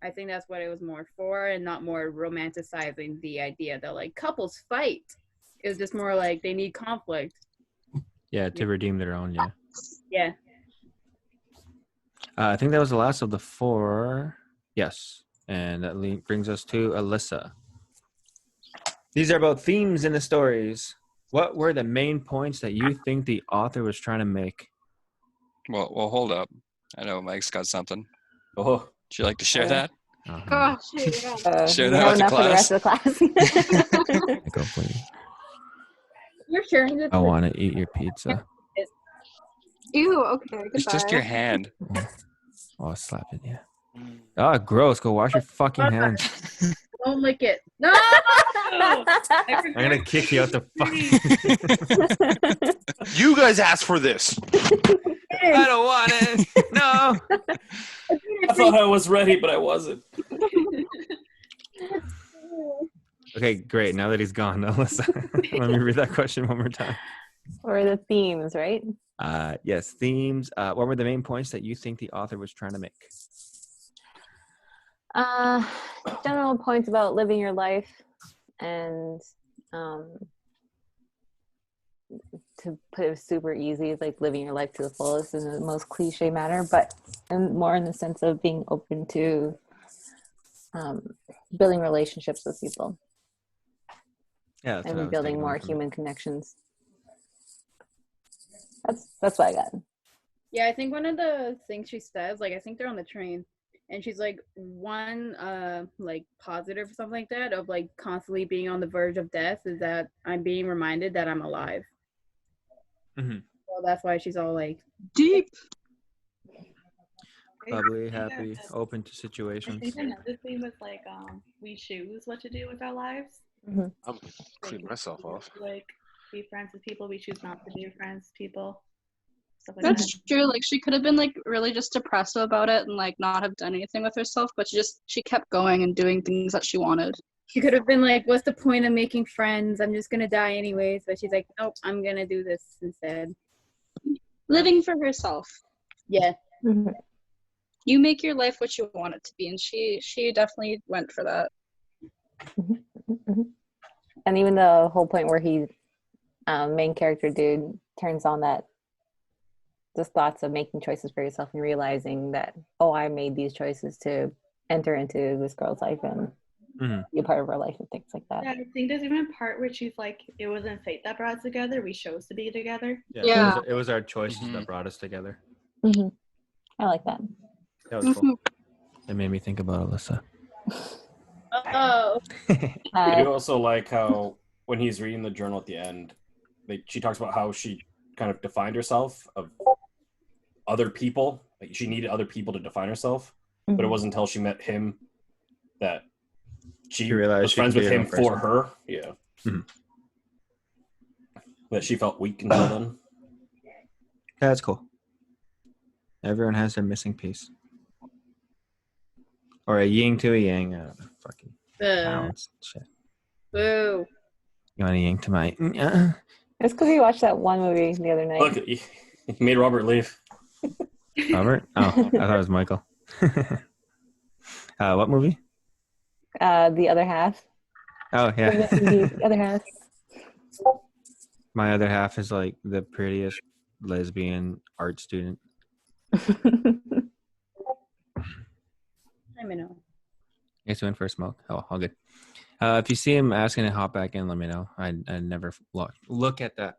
I think that's what it was more for, and not more romanticizing the idea that like couples fight. It was just more like they need conflict. Yeah, to redeem their own. Yeah. Yeah. I think that was the last of the 4. Yes, and that brings us to Alyssa. These are about themes in the stories. What were the main points that you think the author was trying to make? Well, hold up. I know Mike's got something. Oh, Would you like to share that? Oh, shit, yeah. Share You that have with the enough for the rest of the class. Go, please. You're sharing this. I want to eat your pizza. Ew, okay, It's just goodbye. your hand. Oh, I'll slap it, yeah. Ah, gross. Go wash your fucking hands. Don't lick it. No. I'm going to kick you out the fucking... You guys asked for this. I don't want it. No. I thought I was ready, but I wasn't. Okay, great. Now that he's gone, Alyssa, let me read that question one more time. Or the themes, right? Yes, themes. What were the main points that you think the author was trying to make? General points about living your life and to put it super easy, like living your life to the fullest in the most cliche manner, but more in the sense of being open to building relationships with people. Yeah, that's what I And was building taking more away from it. human connections. That's what I got. Yeah, I think one of the things she says, like I think they're on the train, and she's like one like positive or something like that of like constantly being on the verge of death is that I'm being reminded that I'm alive. Mm-hmm. So that's why she's all like Deep. Bubbly, happy, open to I situations. think another thing was like we choose what to do with our lives. I'm cleaning myself off. Like be friends with people, we choose not to be friends with people. Stuff like That's true. Like she could have been like really just depressive about it and like not have done anything with herself, but she kept going and doing things that she wanted. she could have been like, what's the point of making friends? I'm just gonna die anyways. But she's like, nope, I'm gonna do this instead. Living for herself. Yeah. Mm-hmm. You make your life what you want it to be, and she definitely went for that. Mm-hmm. And even the whole point where he main character dude turns on that just thoughts of making choices for yourself and realizing that, oh, I made these choices to enter into this girl's life and be a part of her life and things like that. Yeah, I think there's even a part where she's like, it wasn't fate that brought us together, we chose to be together. Yeah. It was our choices that brought us together. Mm-hmm. I like that. That was cool. It made me think about Alyssa. Oh. I do also like how when he's reading the journal at the end, she talks about how she kind of defined herself of other people. Like she needed other people to define herself, but it wasn't until she met him that she realized was she friends could with be her him own for person. her. Yeah. That she felt weak until then. Yeah, that's cool. Everyone has their missing piece. Or a yin to a yang. I don't know. Fucking balance. Shit. Boo. You want a yin to my... It's because we watched that one movie the other night. Look, he made Robert leave. Robert? Oh, I thought it was Michael. What movie? The Other Half. Oh, yeah. The Other Half. My other half is like the prettiest lesbian art student. Let me know. Guess you went for a smoke. Oh, all good. If you see him asking to hop back in, let me know. I never look at that.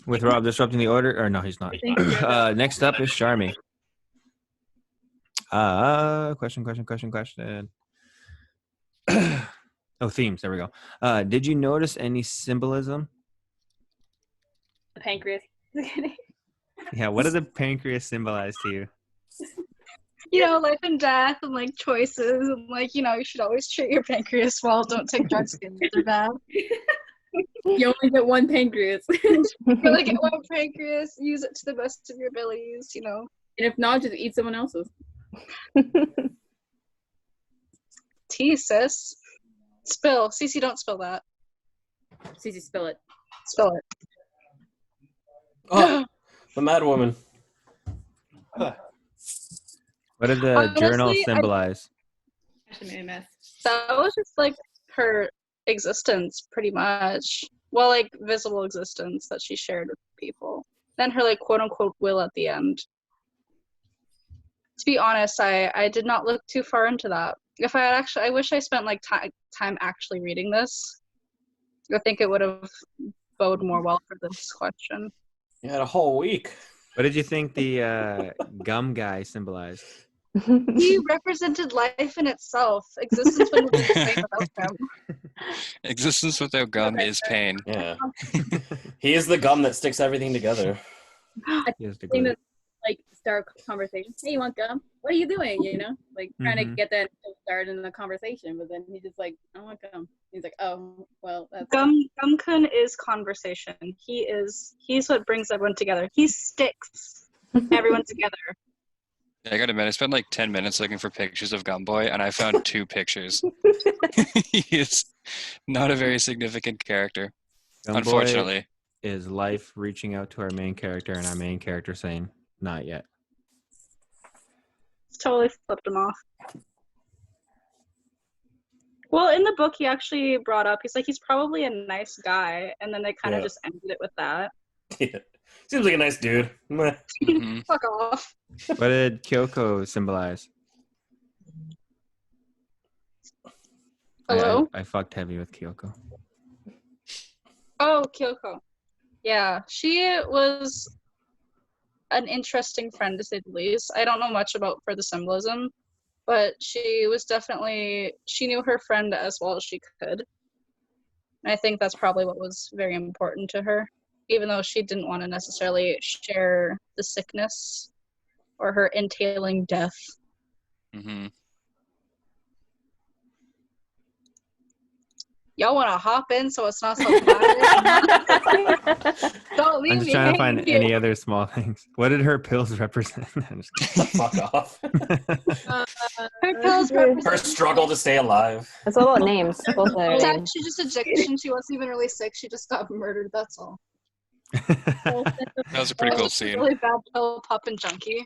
With Rob disrupting the order, or no, he's not. Next up is Charmy. Question. Oh, themes. There we go. Did you notice any symbolism? The pancreas. Yeah, what does the pancreas symbolize to you? You know, life and death and like choices and like, you know, you should always treat your pancreas well. Don't take drugs if they're bad. You only get one pancreas. Really get one pancreas, use it to the best of your abilities, you know. And if not, just eat someone else's. Tea, sis. Spill. Cece, don't spill that. Cece, spill it. Spill it. Oh, the Mad Woman. What did the Honestly, journal symbolize? I made a mess. That was just like her existence, pretty much. well, like visible existence that she shared with people. Then her like quote unquote will at the end. To be honest, I did not look too far into that. If I had actually, I wish I spent like time actually reading this. I think it would have bode more well for this question. You had a whole week. What did you think the gum guy symbolized? He represented life in itself. Existence wouldn't be the same without him. Existence without gum is pain. Yeah. He is the gum that sticks everything together. He has the Thing glue. to like start conversation. Hey, you want gum? What are you doing? You know, like trying to Mhm. get that to start in the conversation, but then he just like, I want gum. He's like, oh, well, that's Gumkun is conversation. He's what brings everyone together. He sticks everyone together. I gotta admit, I spent like 10 minutes looking for pictures of Gumboy, and I found 2 pictures. He is not a very significant character, Gum Boy unfortunately. is life reaching out to our main character and our main character saying, not yet. Totally flipped him off. Well, in the book, he actually brought up, he's like, he's probably a nice guy, and then they kind of Yeah. just ended it with that. Yeah. Seems like a nice dude. Meh. Mhm. Fuck off. What did Kyoko symbolize? Hello? I fucked heavy with Kyoko. Oh, Kyoko. Yeah, she was an interesting friend, to say the least. I don't know much about for the symbolism, but she was definitely, she knew her friend as well as she could. And I think that's probably what was very important to her, even though she didn't want to necessarily share the sickness or her entailing death. Mhm. Y'all want to hop in so it's not so bad? Don't leave I'm just me trying to hanging find here. any other small things. What did her pills represent? I'm just Fuck off. Her pills Her represent Her struggle to stay alive. It's all about names. Both are It's names. actually just addiction. She wasn't even really sick. She just got murdered. That's all. That was a pretty cool She's a scene. really bad pill popping junkie.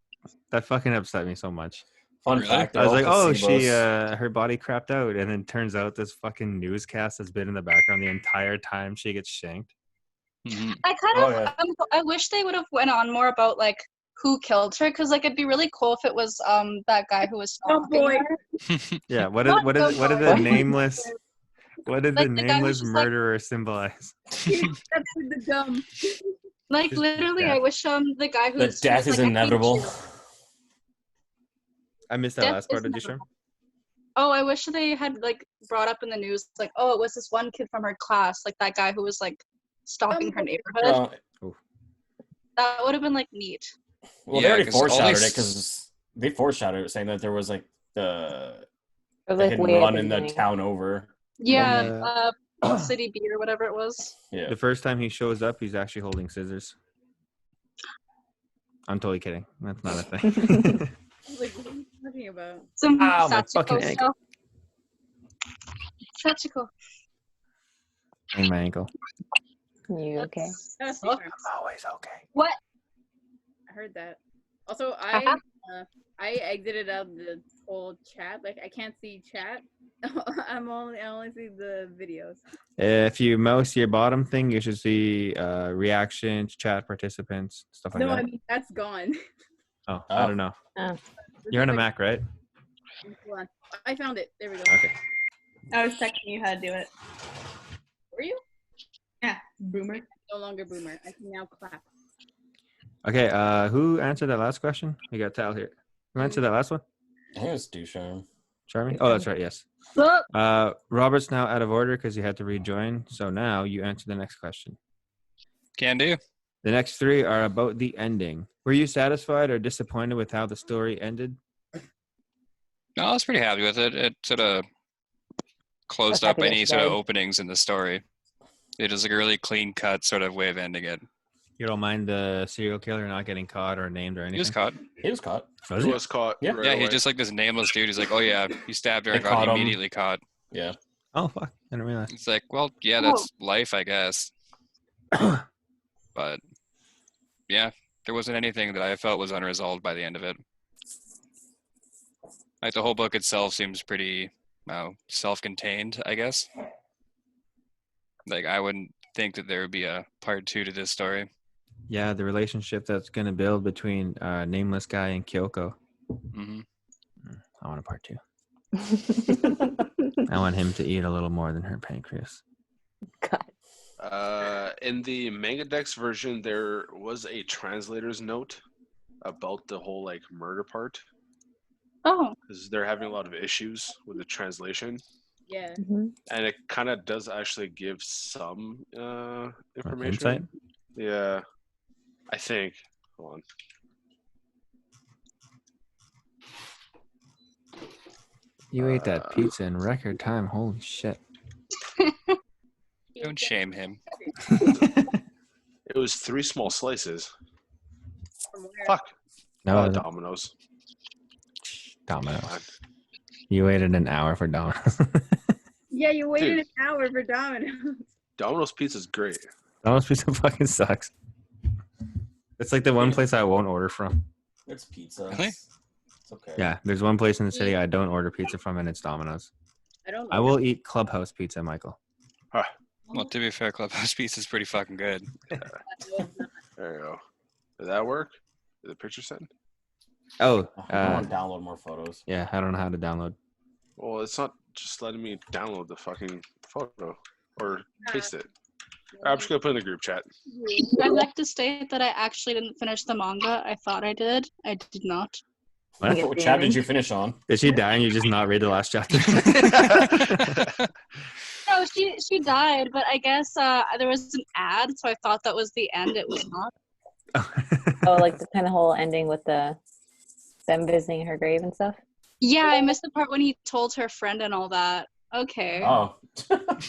That fucking upset me so much. Fun Really? fact. I was like, oh, she, placebos. her body crapped out. And then turns out this fucking newscast has been in the background the entire time she gets shanked. Mhm. I kind Oh, of, yeah. I wish they would have went on more about like who killed her, because like it'd be really cool if it was that guy who was Oh, stalking boy. her. Yeah, what Not did Gumbo. the nameless what did Like the the guy nameless who's just like- murderer symbolize? That's the gum. Like Just literally, death. I wish the guy who The was death is like, I hate inevitable. you. I missed that Death last part, is did you, Sherm? Oh, I wish they had like brought up in the news like, oh, it was this one kid from her class, like that guy who was like stalking her neighborhood. Oh, That would have been like neat. well, Yeah, they already 'cause all foreshadowed these- it because they foreshadowed it saying that there was like the It was the like hidden way at run the in the beginning. town over. Yeah, City B or whatever it was. Yeah. The first time he shows up, he's actually holding scissors. I'm totally kidding. That's not a thing. Like, what are you talking about? Some Ow, my Sachiko fucking ankle. stuff. Sachiko. And my ankle. You okay? That's Sucks. fair. I'm always okay. What? I heard that. Also, Uh-huh. I exited out the whole chat. Like, I can't see chat. I only see the videos. If you mouse your bottom thing, you should see reactions, chat participants, stuff like No, that. I mean that's gone. Oh, I don't know. Oh. You're on a Like, Mac, right? hold on. I found it. There we go. Okay. I was texting you how to do it. Were you? Yeah, boomer. No longer boomer. I can now clap. Okay, who answered that last question? We got Tal here. Who answered that last one? I think it was Ducharme. Charmy? Oh, that's right, yes. Look, Robert's now out of order because he had to rejoin. So now you answer the next question. Can do. The next three are about the ending. Were you satisfied or disappointed with how the story ended? No, I was pretty happy with it. It sort of closed That's up happy any that sort of died. openings in the story. It is like a really clean cut sort of way of ending it. You don't mind the serial killer not getting caught or named or anything? He was caught. He was caught. Was He he? was caught. Yeah. right Yeah, away. he's just like this nameless dude. He's like, oh yeah, he stabbed her and They got caught him. immediately caught. Yeah. Oh, fuck. I didn't realize. It's like, well, yeah, that's life, I guess. But yeah, there wasn't anything that I felt was unresolved by the end of it. Like the whole book itself seems pretty self-contained, I guess. Like I wouldn't think that there would be a part 2 to this story. Yeah, the relationship that's going to build between Nameless Guy and Kyoko. Hmm I want a part 2. I want him to eat a little more than her pancreas. God. In the Manga Dex version, there was a translator's note about the whole like murder part Oh, because they're having a lot of issues with the translation, Yeah. Mhm. and it kind of does actually give some information. Insight? Yeah, I think. Hold on. You ate that pizza in record time. Holy shit. Don't shame him. It was 3 small slices. From where? Fuck. No, Domino's. Domino's. You waited an hour for Domino's. Yeah, you waited Dude. an hour for Domino's. Domino's pizza's great. Domino's pizza fucking sucks. It's like the one place I won't order from. It's pizza. Really? It's okay. Yeah, there's one place in the city I don't order pizza from, and it's Domino's. I don't know. I will eat Clubhouse pizza, Michael. Well, to be fair, Clubhouse Pizza is pretty fucking good. There you go. Did that work? Did the picture send? Oh, I want to download more photos. yeah, I don't know how to download. Well, it's not just letting me download the fucking photo or paste it. I'm just gonna put it in the group chat. I'd like to state that I actually didn't finish the manga. I thought I did. I did not. What? You What chapter did you finish on? Did she die and you just not read the last chapter? No, she died, but I guess there was an ad, so I thought that was the end. It was not. Oh, like the kind of whole ending with them visiting her grave and stuff. Yeah, I missed the part when he told her friend and all that. Okay. Oh.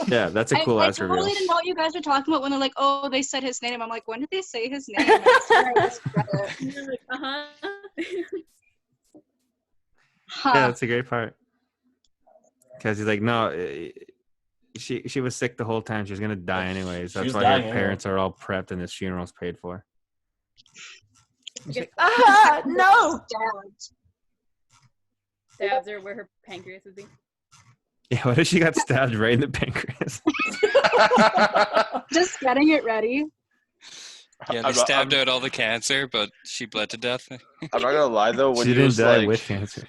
Yeah, that's a cool I ass totally reveal. didn't know what you guys were talking about when they're like, oh, they said his name. I'm like, when did they say his name? I swear I just read it. You're like, uh-huh. Huh. Yeah, that's a great part. Because he's like, no, she was sick the whole time. She was gonna die anyways. She That's was why dying her anyway. parents are all prepped and this funeral's paid for. No. Stabs her where her pancreas would be. Yeah, what if she got stabbed right in the pancreas? Just getting it ready. Yeah, they stabbed out all the cancer, but she bled to death. I'm not gonna lie though. When She he didn't was die like, with cancer.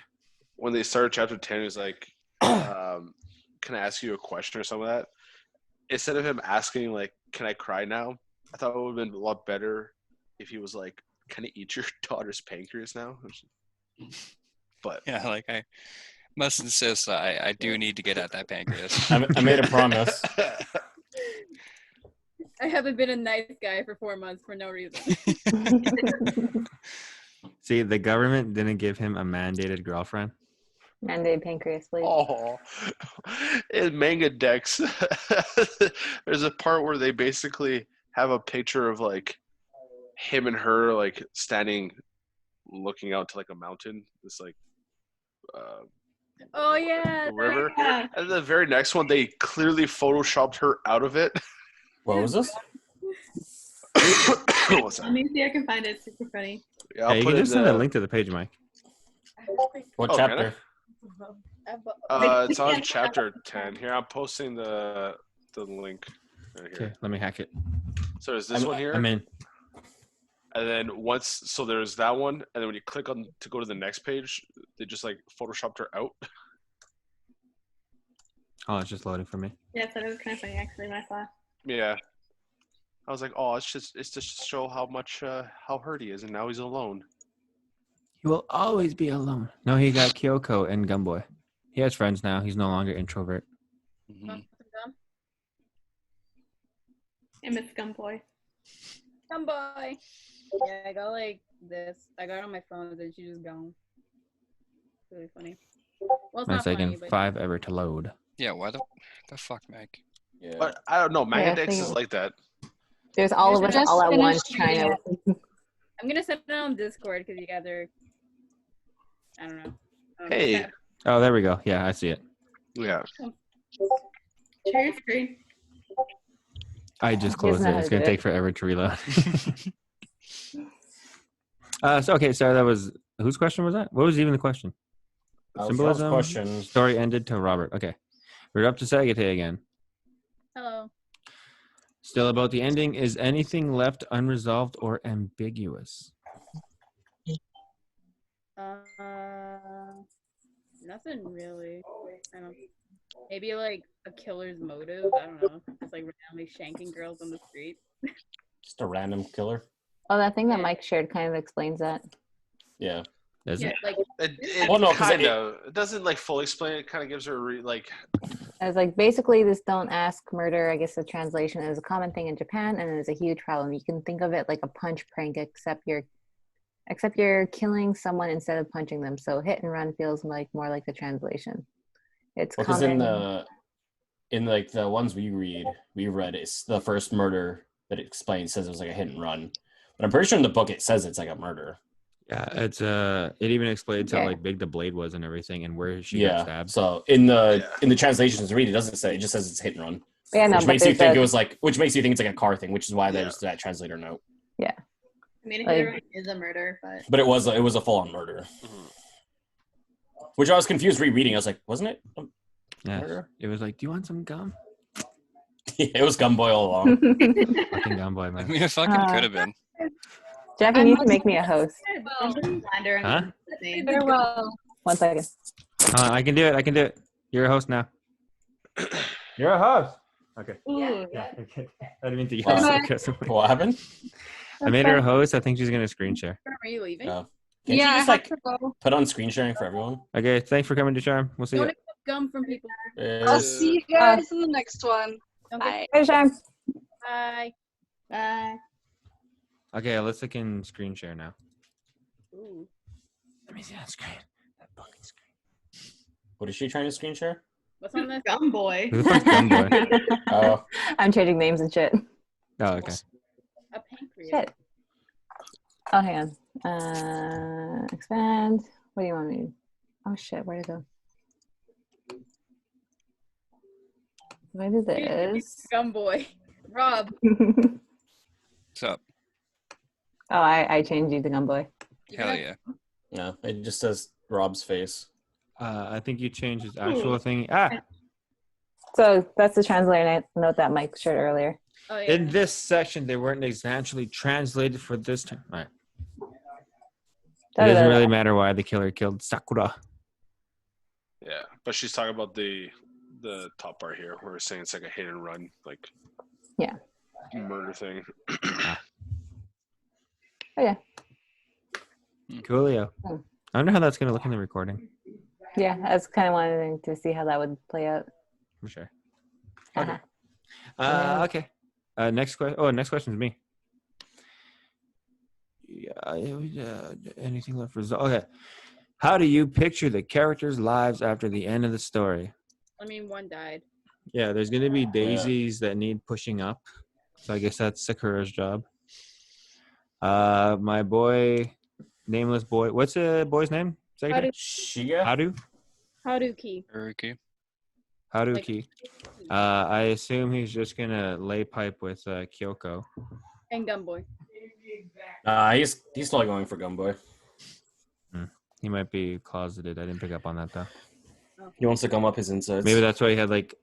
when they started chapter 10, he was like, "Can I ask you a question or some of that?" Instead of him asking like, "Can I cry now?" I thought it would have been a lot better if he was like, "Can I eat your daughter's pancreas now?" But Yeah, like I must insist I do need to get at that pancreas. I made a promise. I haven't been a nice guy for 4 months for no reason. See, the government didn't give him a mandated girlfriend. Mandated pancreas, please. oh, in Manga Dex, there's a part where they basically have a picture of like him and her like standing, looking out to like a mountain. This like Oh, yeah. river. Yeah. And the very next one, they clearly photoshopped her out of it. What was this? What's Let that? me see if I can find it. It's super funny. Yeah, Yeah, I'll you put can it just in send a the, link to the page, Mike. What Oh, can I? chapter? it's on chapter 10. Here, I'm posting the link right here. Okay, let me hack it. So there's this one here. I'm in. And then so there's that one, and then when you click on to go to the next page, they just like photoshopped her out. Oh, it's just loading for me. Yeah, so it was kind of funny actually when I saw. Yeah. I was like, oh, it's just to show how much how hurt he is, and now he's alone. He will always be alone. No, he got Kyoko and Gumboy. He has friends now. He's no longer introvert. Mhm. I miss Gumboy. Come boy. Yeah, I got like this. I got it on my phone, and she's just gone. It's really funny. Well, it's Mine's not funny, taking but 5 ever to load. Yeah, why the fuck, Mike? Yeah. But I don't know, Manga Yeah, I Dex think- is like that. There's all of us Just all at once finished trying to. reading I'm gonna send it on Discord because you guys are. I don't know. Hey. Oh, there we go. Yeah, I see it. Yeah. Share your screen. I just He closed doesn't it. know It's how to going to do take forever to reload. So that was, whose question was that? What was even the question? Symbolism. Question. Story ended to Robert. Okay. We're up to Sagate again. Hello. Still about the ending. Is anything left unresolved or ambiguous? Nothing really. I don't. Maybe like a killer's motive. I don't know. Just like randomly shanking girls on the street. Just a random killer. Oh, that thing that Yeah. Mike shared kind of explains that. Yeah. Is Yeah, it? like It Well, no, 'cause kind of. It doesn't like fully explain it. Kind of gives her like. I was like, basically, this don't ask murder, I guess the translation is a common thing in Japan, and it's a huge problem. You can think of it like a punch prank, except you're killing someone instead of punching them. So hit and run feels like more like the translation. It's Because common. in like the ones we read, it's the first murder that it explains says it was like a hit and run. But I'm pretty sure in the book it says it's like a murder. Yeah, it's it even explains how Yeah. like big the blade was and everything and where she got Yeah. stabbed. So in the translations read, it doesn't say. It just says it's hit and run, Yeah, no, which but makes you there's think a- it was like, which makes you think it's like a car thing, which is why Yeah. there's that translator note. Yeah. I mean, a Like- hit and run is a murder, but But it was a full on murder, Mhm. which I was confused rereading. I was like, wasn't it? Yeah, Murder? it was like, do you want some gum? It was Gumboy all along. Fucking gum boy, I man. mean, it fucking could have been. Jeff, you need to make me a host. slander Huh? his name. Farewell. 1 second. I can do it. I can do it. You're a host now. You're a host. Okay. Ooh. Yeah. Okay. I didn't mean to Wow. yell sarcasm. What happened? I made her a host. I think she's gonna screen share. are you leaving? Can't Yeah, you I just have like to go. put on screen sharing for everyone? Okay. Thanks for coming to Charm. We'll see Don't you. accept gum from people. I'll see you guys in the next one. Don't Bye. Hey, Sean. Bye. Bye. Okay, Alyssa can screen share now. Ooh. Let me see that screen. That fucking screen. What is she trying to screen share? What's on this? Gum boy. Who the fuck's gum boy? Oh, I'm changing names and shit. Oh, okay. A pancreas. Shit. Oh, hang on. Expand. What do you want me to? Oh shit, where'd it go? If I do this. Gum boy. Rob. What's up? Oh, I changed you to Gunboy. Hell yeah. no, it just says Rob's face. I think you changed his actual thing. Ah, So that's the translator note that Mike shared earlier. Oh yeah. in this section, they weren't exactly translated for this time. All right. It doesn't really matter why the killer killed Sakura. Yeah, but she's talking about the top part here, where it's saying it's like a hit and run, like Yeah. murder thing. Oh yeah. Coolio. Hmm. I wonder how that's going to look in the recording. Yeah, I was kind of wanting to see how that would play out. For sure. Uh-huh. Okay. Next question. Oh, next question is me. Yeah. Anything left for? Okay. How do you picture the characters' lives after the end of the story? I mean, one died. Yeah, there's going to be daisies that need pushing up. So I guess that's Sakura's job. My boy, nameless boy. What's the boy's name? Second? Shiga? Haruki. Haruki. I assume he's just going to lay pipe with Kyoko. And Gum boy. He's still going for Gumboy. He might be closeted. I didn't pick up on that, though. He wants to gum up his insides. Maybe that's why he had, like,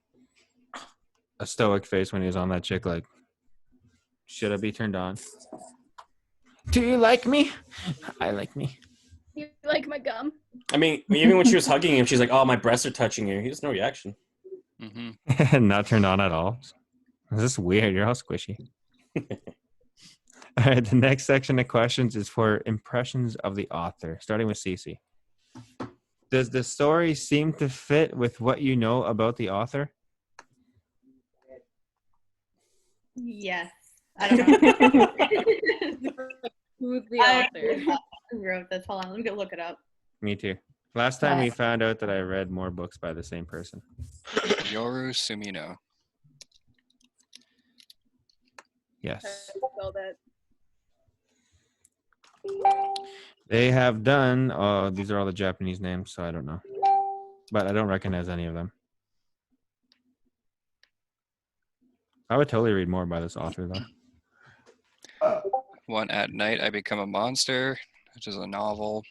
a stoic face when he was on that chick, like, should I be turned on? Do you like me? I like me. You like my gum? I mean, even when she was hugging him, she's like, "Oh, my breasts are touching you." He has no reaction. Mm-hmm. Not turned on at all. This is weird. You're all squishy. All right, the next section of questions is for impressions of the author, starting with Cece. Does the story seem to fit with what you know about the author? Yes. I don't know. Who's the I author? wrote this. Hold on, let me go look it up. Me too. Last time we found out that I read more books by the same person. Yoru Sumino. Yes. Spell that. They have done, these are all the Japanese names, so I don't know. But I don't recognize any of them. I would totally read more by this author, though. One at Night I Become a Monster, which is a novel.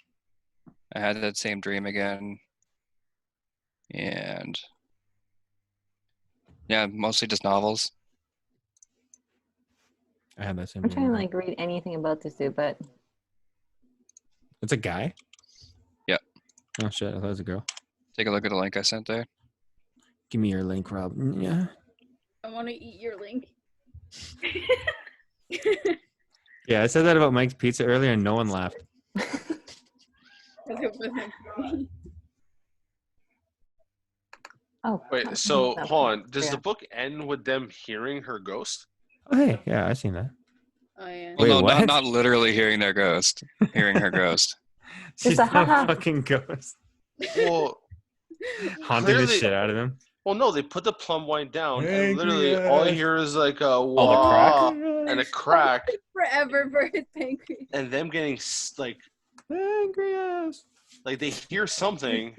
I had that same dream again. And yeah, mostly just novels. I had that same I'm dream. trying to again. like read anything about this dude, but It's a guy? Yep. Oh shit, I thought it was a girl. Take a look at the link I sent there. Give me your link, Rob. Yeah. I want to eat your link. Yeah, I said that about Mike's Pizza earlier and no one laughed. oh. Wait, so no. hold on. Does Yeah. the book end with them hearing her ghost? Oh hey, yeah, I seen that. Oh yeah. Well, Wait, no, what? not literally hearing their ghost. Hearing her ghost. She's a a haha. fucking ghost. Well, Haunting the Clearly- shit out of him. well, no. They put the plum wine down, and literally Pancreas. all you hear is like a Oh, the crack? wah and a crack, Forever for his pancreas. and them getting like Pancreas. they hear something,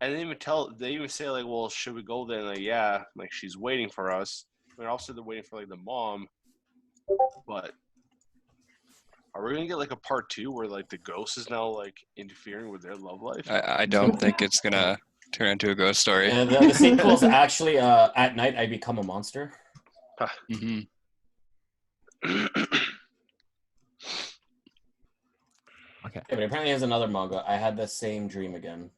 and they even tell. They even say like, "Well, should we go then?" Like, yeah, like she's waiting for us. And also they're waiting for like the mom, but. Are we gonna get like a part 2 where like the ghost is now like interfering with their love life? I don't think it's gonna turn into a ghost story. And the sequel is actually At Night I Become a Monster. Hmm. Okay. Yeah, but apparently there's another manga. I had the same dream again.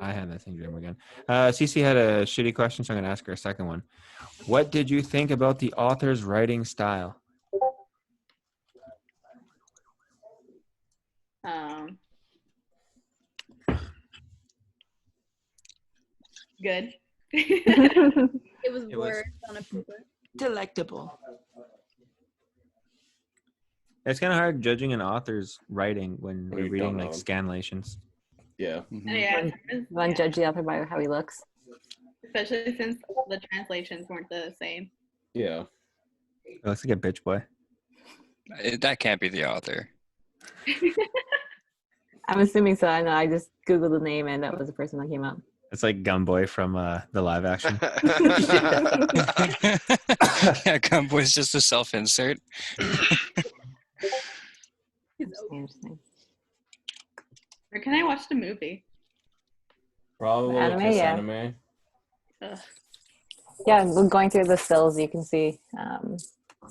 I had that same dream again. Cece had a shitty question, so I'm gonna ask her a second one. What did you think about the author's writing style? Good. It was It was- words on a paper. Delectable. It's kind of hard judging an author's writing when When we're you reading don't like know. scanlations. Yeah. Yeah, You want to judge the author by how he looks? especially since the translations weren't the same. Yeah. It looks like a bitch boy. That can't be the author. I'm assuming so. I know. I just googled the name, and that was the person that came up. It's like Gumboy from the live action. Yeah, Gumboy's just a self-insert. Interesting. Or can I watch the movie? Probably Anime, Kiss yeah. Anime. Ugh. Yeah, going through the stills, you can see, or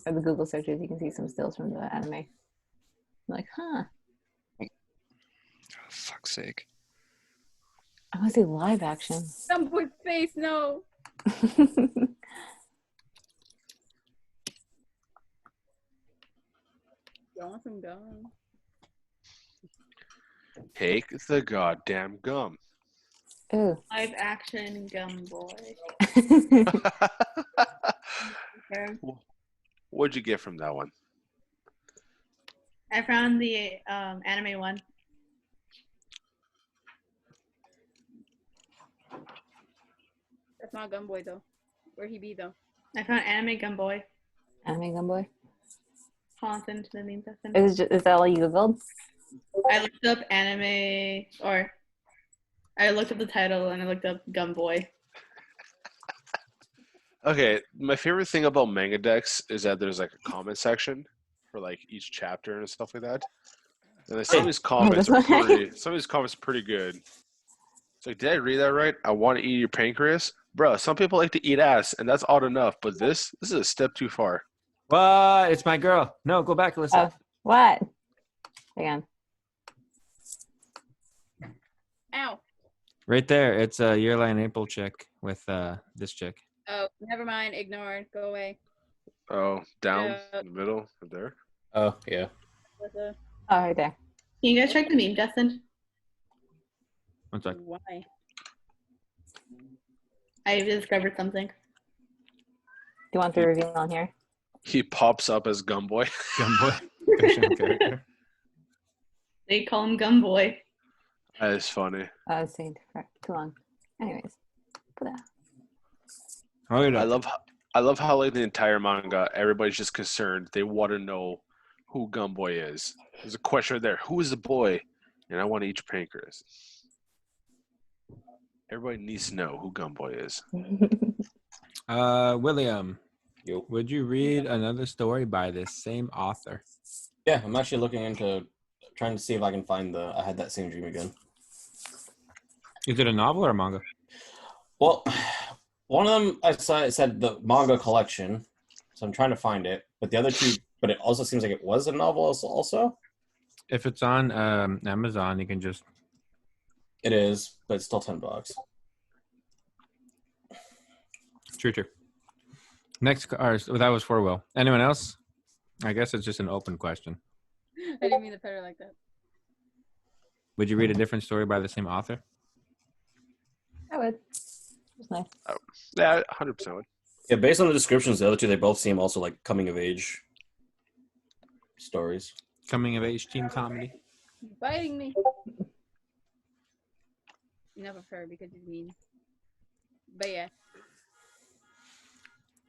the Google searches, you can see some stills from the anime. I'm like, huh. Oh, fuck's sake. I want to see live action. Some boy's face, no. You want some gum? Take the goddamn gum. Ooh. Live action Gum Boy. Okay. What'd you get from that one? I found the anime one. That's not Gumboy though. Where he be though? I found anime Gum Boy. Anime Gunboy. Fall into the meme section. Is that all you googled? I looked up anime, or I looked up the title and I looked up Gum Boy. Okay, my favorite thing about manga decks is that there's like a comment section for like each chapter and stuff like that. And then some of these comments are that's why- pretty good. It's like, did I read that right? I want to eat your pancreas, bro. Some people like to eat ass, and that's odd enough. But this is a step too far. What? It's my girl. No, go back, Alyssa. Oh, what? Hang on. Ow. Right there. It's a Yearline April chick with this chick. Oh, never mind. Ignored. Go away. Oh, down Yeah. in the middle, right there. Oh, yeah. Alyssa. Oh, right there. Can you guys check the meme, Justin? One sec. Why? I discovered something. Do you want the review on here? He pops up as Gumboy. Gumboy. Fictional character. They call him Gum Boy. That is funny. Let's see. Too long. Anyways. Oh, I love how like the entire manga, everybody's just concerned. They want to know who Gumboy is. There's a question right there. Who is the boy? And I want to eat your pancreas. Everybody needs to know who Gumboy is. William, Yo. would you read another story by this same author? Yeah, I'm actually looking into trying to see if I can find I had that same dream again. Is it a novel or a manga? Well, one of them I saw it said the manga collection, so I'm trying to find it. But the other two But it also seems like it was a novel also. If it's on Amazon, you can just. It is, but it's still $10. True. Next, that was for Will. Anyone else? I guess it's just an open question. I didn't mean to put her like that. Would you read a different story by the same author? I would. It's nice. Yeah, 100% would. Yeah, based on the descriptions, the other two, they both seem also like coming of age stories. Coming of age teen comedy. You're biting me. Enough of her because he's mean. But yeah.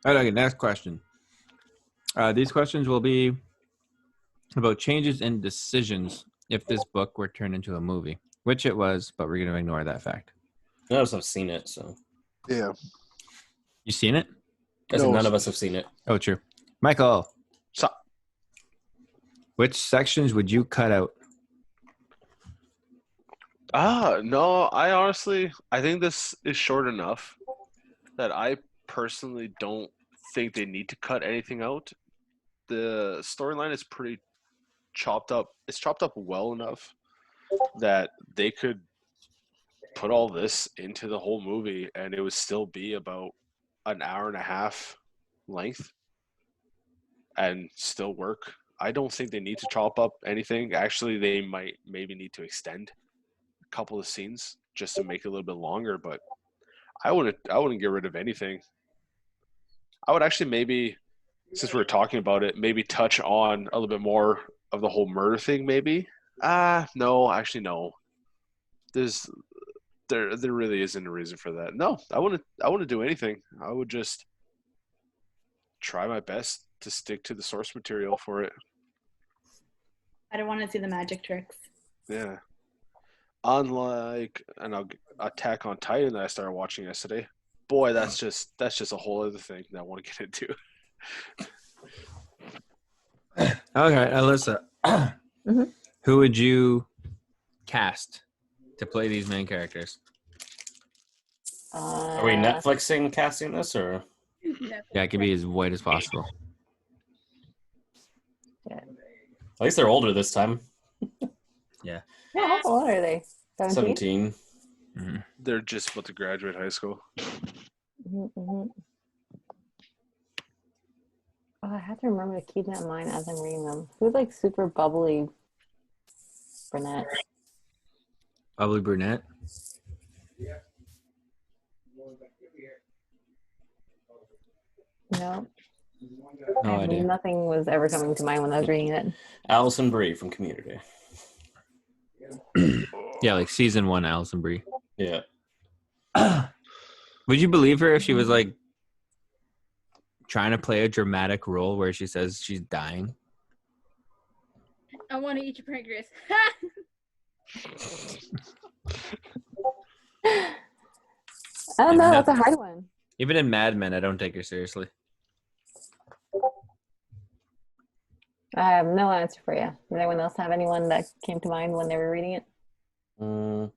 All right, okay, next question. These questions will be about changes in decisions if this book were turned into a movie, which it was, but we're going to ignore that fact. None of us have seen it, so. Yeah. You seen it? None of us have seen it. Oh, true. Michael. So, which sections would you cut out? no, I think this is short enough that I personally don't think they need to cut anything out. The storyline is pretty chopped up. It's chopped up well enough that they could put all this into the whole movie and it would still be about an hour and a half length and still work. I don't think they need to chop up anything. Actually, they might maybe need to extend a couple of scenes just to make it a little bit longer, but I wouldn't get rid of anything. I would actually maybe, since we're talking about it, maybe touch on a little bit more of the whole murder thing maybe. No, actually no. There really isn't a reason for that. No, I wouldn't do anything. I would just try my best to stick to the source material for it. I don't want to see the magic tricks. Yeah. Unlike Attack on Titan that I started watching yesterday. Boy, that's just a whole other thing that I want to get into. Okay, Alyssa. Mm-hmm. Who would you cast to play these main characters? Are we Netflixing casting this, or? Yeah, it can be as white as possible. Yeah. At least they're older this time. Yeah. Yeah, how old are they? 17? 17. Mm-hmm. They're just about to graduate high school. Mm-hmm. Oh, I have to remember to keep that in mind as I'm reading them. Who's like super bubbly brunette? Bubbly brunette? No. No idea. Nothing was ever coming to mind when I was reading it. Alison Brie from Community. Yeah, like season 1 Alison Brie. Yeah. Would you believe her if she was like trying to play a dramatic role where she says she's dying? I want to eat your pancreas. I don't know. That's a hard one. Even in Mad Men, I don't take her seriously. I have no answer for you. Does anyone else have anyone that came to mind when they were reading it? No.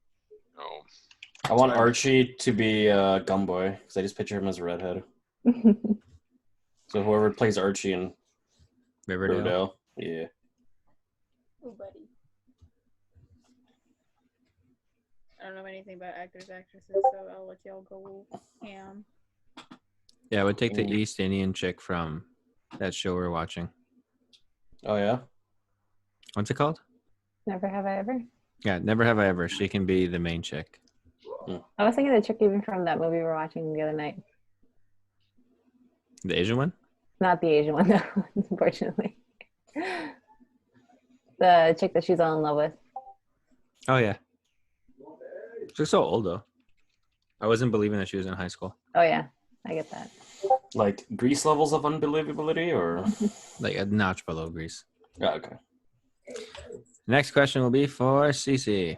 I want Archie to be Gumboy because I just picture him as a redhead. So whoever plays Archie in Riverdale. Yeah. Oh, buddy. I don't know anything about actors, actresses, so I'll let y'all go ham. Yeah, I would take the East Indian chick from that show we're watching. Oh, yeah? What's it called? Never Have I Ever? Yeah, Never Have I Ever. She can be the main chick. I was thinking the chick even from that movie we were watching the other night. The Asian one? Not the Asian one, though, unfortunately. The chick that she's all in love with. Oh, yeah. She's so old, though. I wasn't believing that she was in high school. Oh, yeah. I get that. Like Grease levels of unbelievability, or? Like a notch below Grease. Oh, okay. Next question will be for Cece.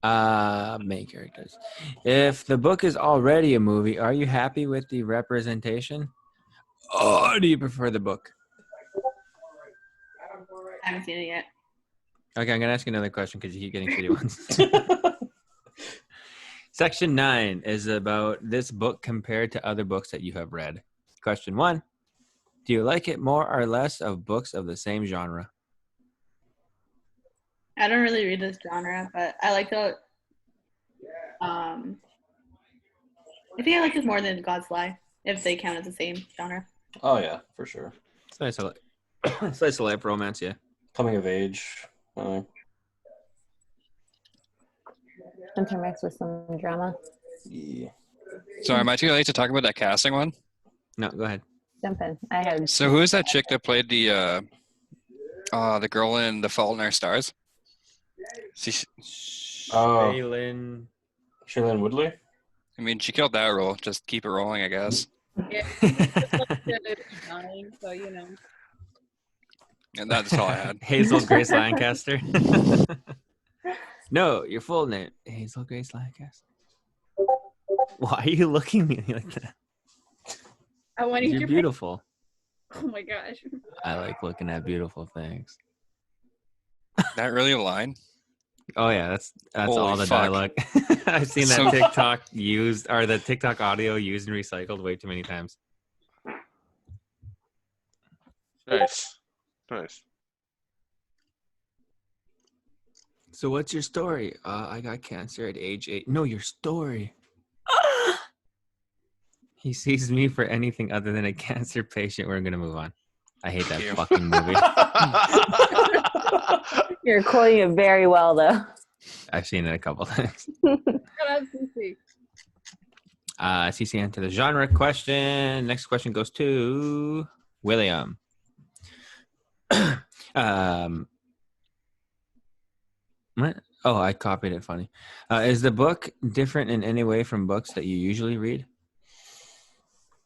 Main characters. If the book is already a movie, are you happy with the representation? Or do you prefer the book? I haven't seen it yet. Okay, I'm going to ask you another question because you keep getting shitty ones. Section 9 is about this book compared to other books that you have read. Question 1. Do you like it more or less of books of the same genre? I don't really read this genre, but I like the. I think I like this more than God's Lie, if they count as the same genre. Oh yeah, for sure. Slice of life romance, yeah. Coming of age. Intermixed with some drama. Yeah. So am I too late to talk about that casting one? No, go ahead. Jump in. I had So who is that chick that played the girl in The Fault in Our Stars? Shailene. Shailene Woodley. I mean, she killed that role. Just keep it rolling, I guess. Yeah. Dying, so you know. And that's all I had. Hazel Grace Lancaster. No, your full name. Hazel Grace Lancaster. Why are you looking at me like that? I want to eat You're your beautiful. Oh my gosh. I like looking at beautiful things. That really a line? Oh yeah, that's Holy all the fuck. dialogue. I've seen that So- TikTok used or the TikTok audio used and recycled way too many times. Nice. So what's your story? I got cancer at age 8. No, your story. He sees me for anything other than a cancer patient. We're gonna move on. I hate that Ew. fucking movie. You're quoting it very well, though. I've seen it a couple times. Shut up, Cece. CC answer the genre question. Next question goes to William. What? Oh, I copied it. Funny. Is the book different in any way from books that you usually read?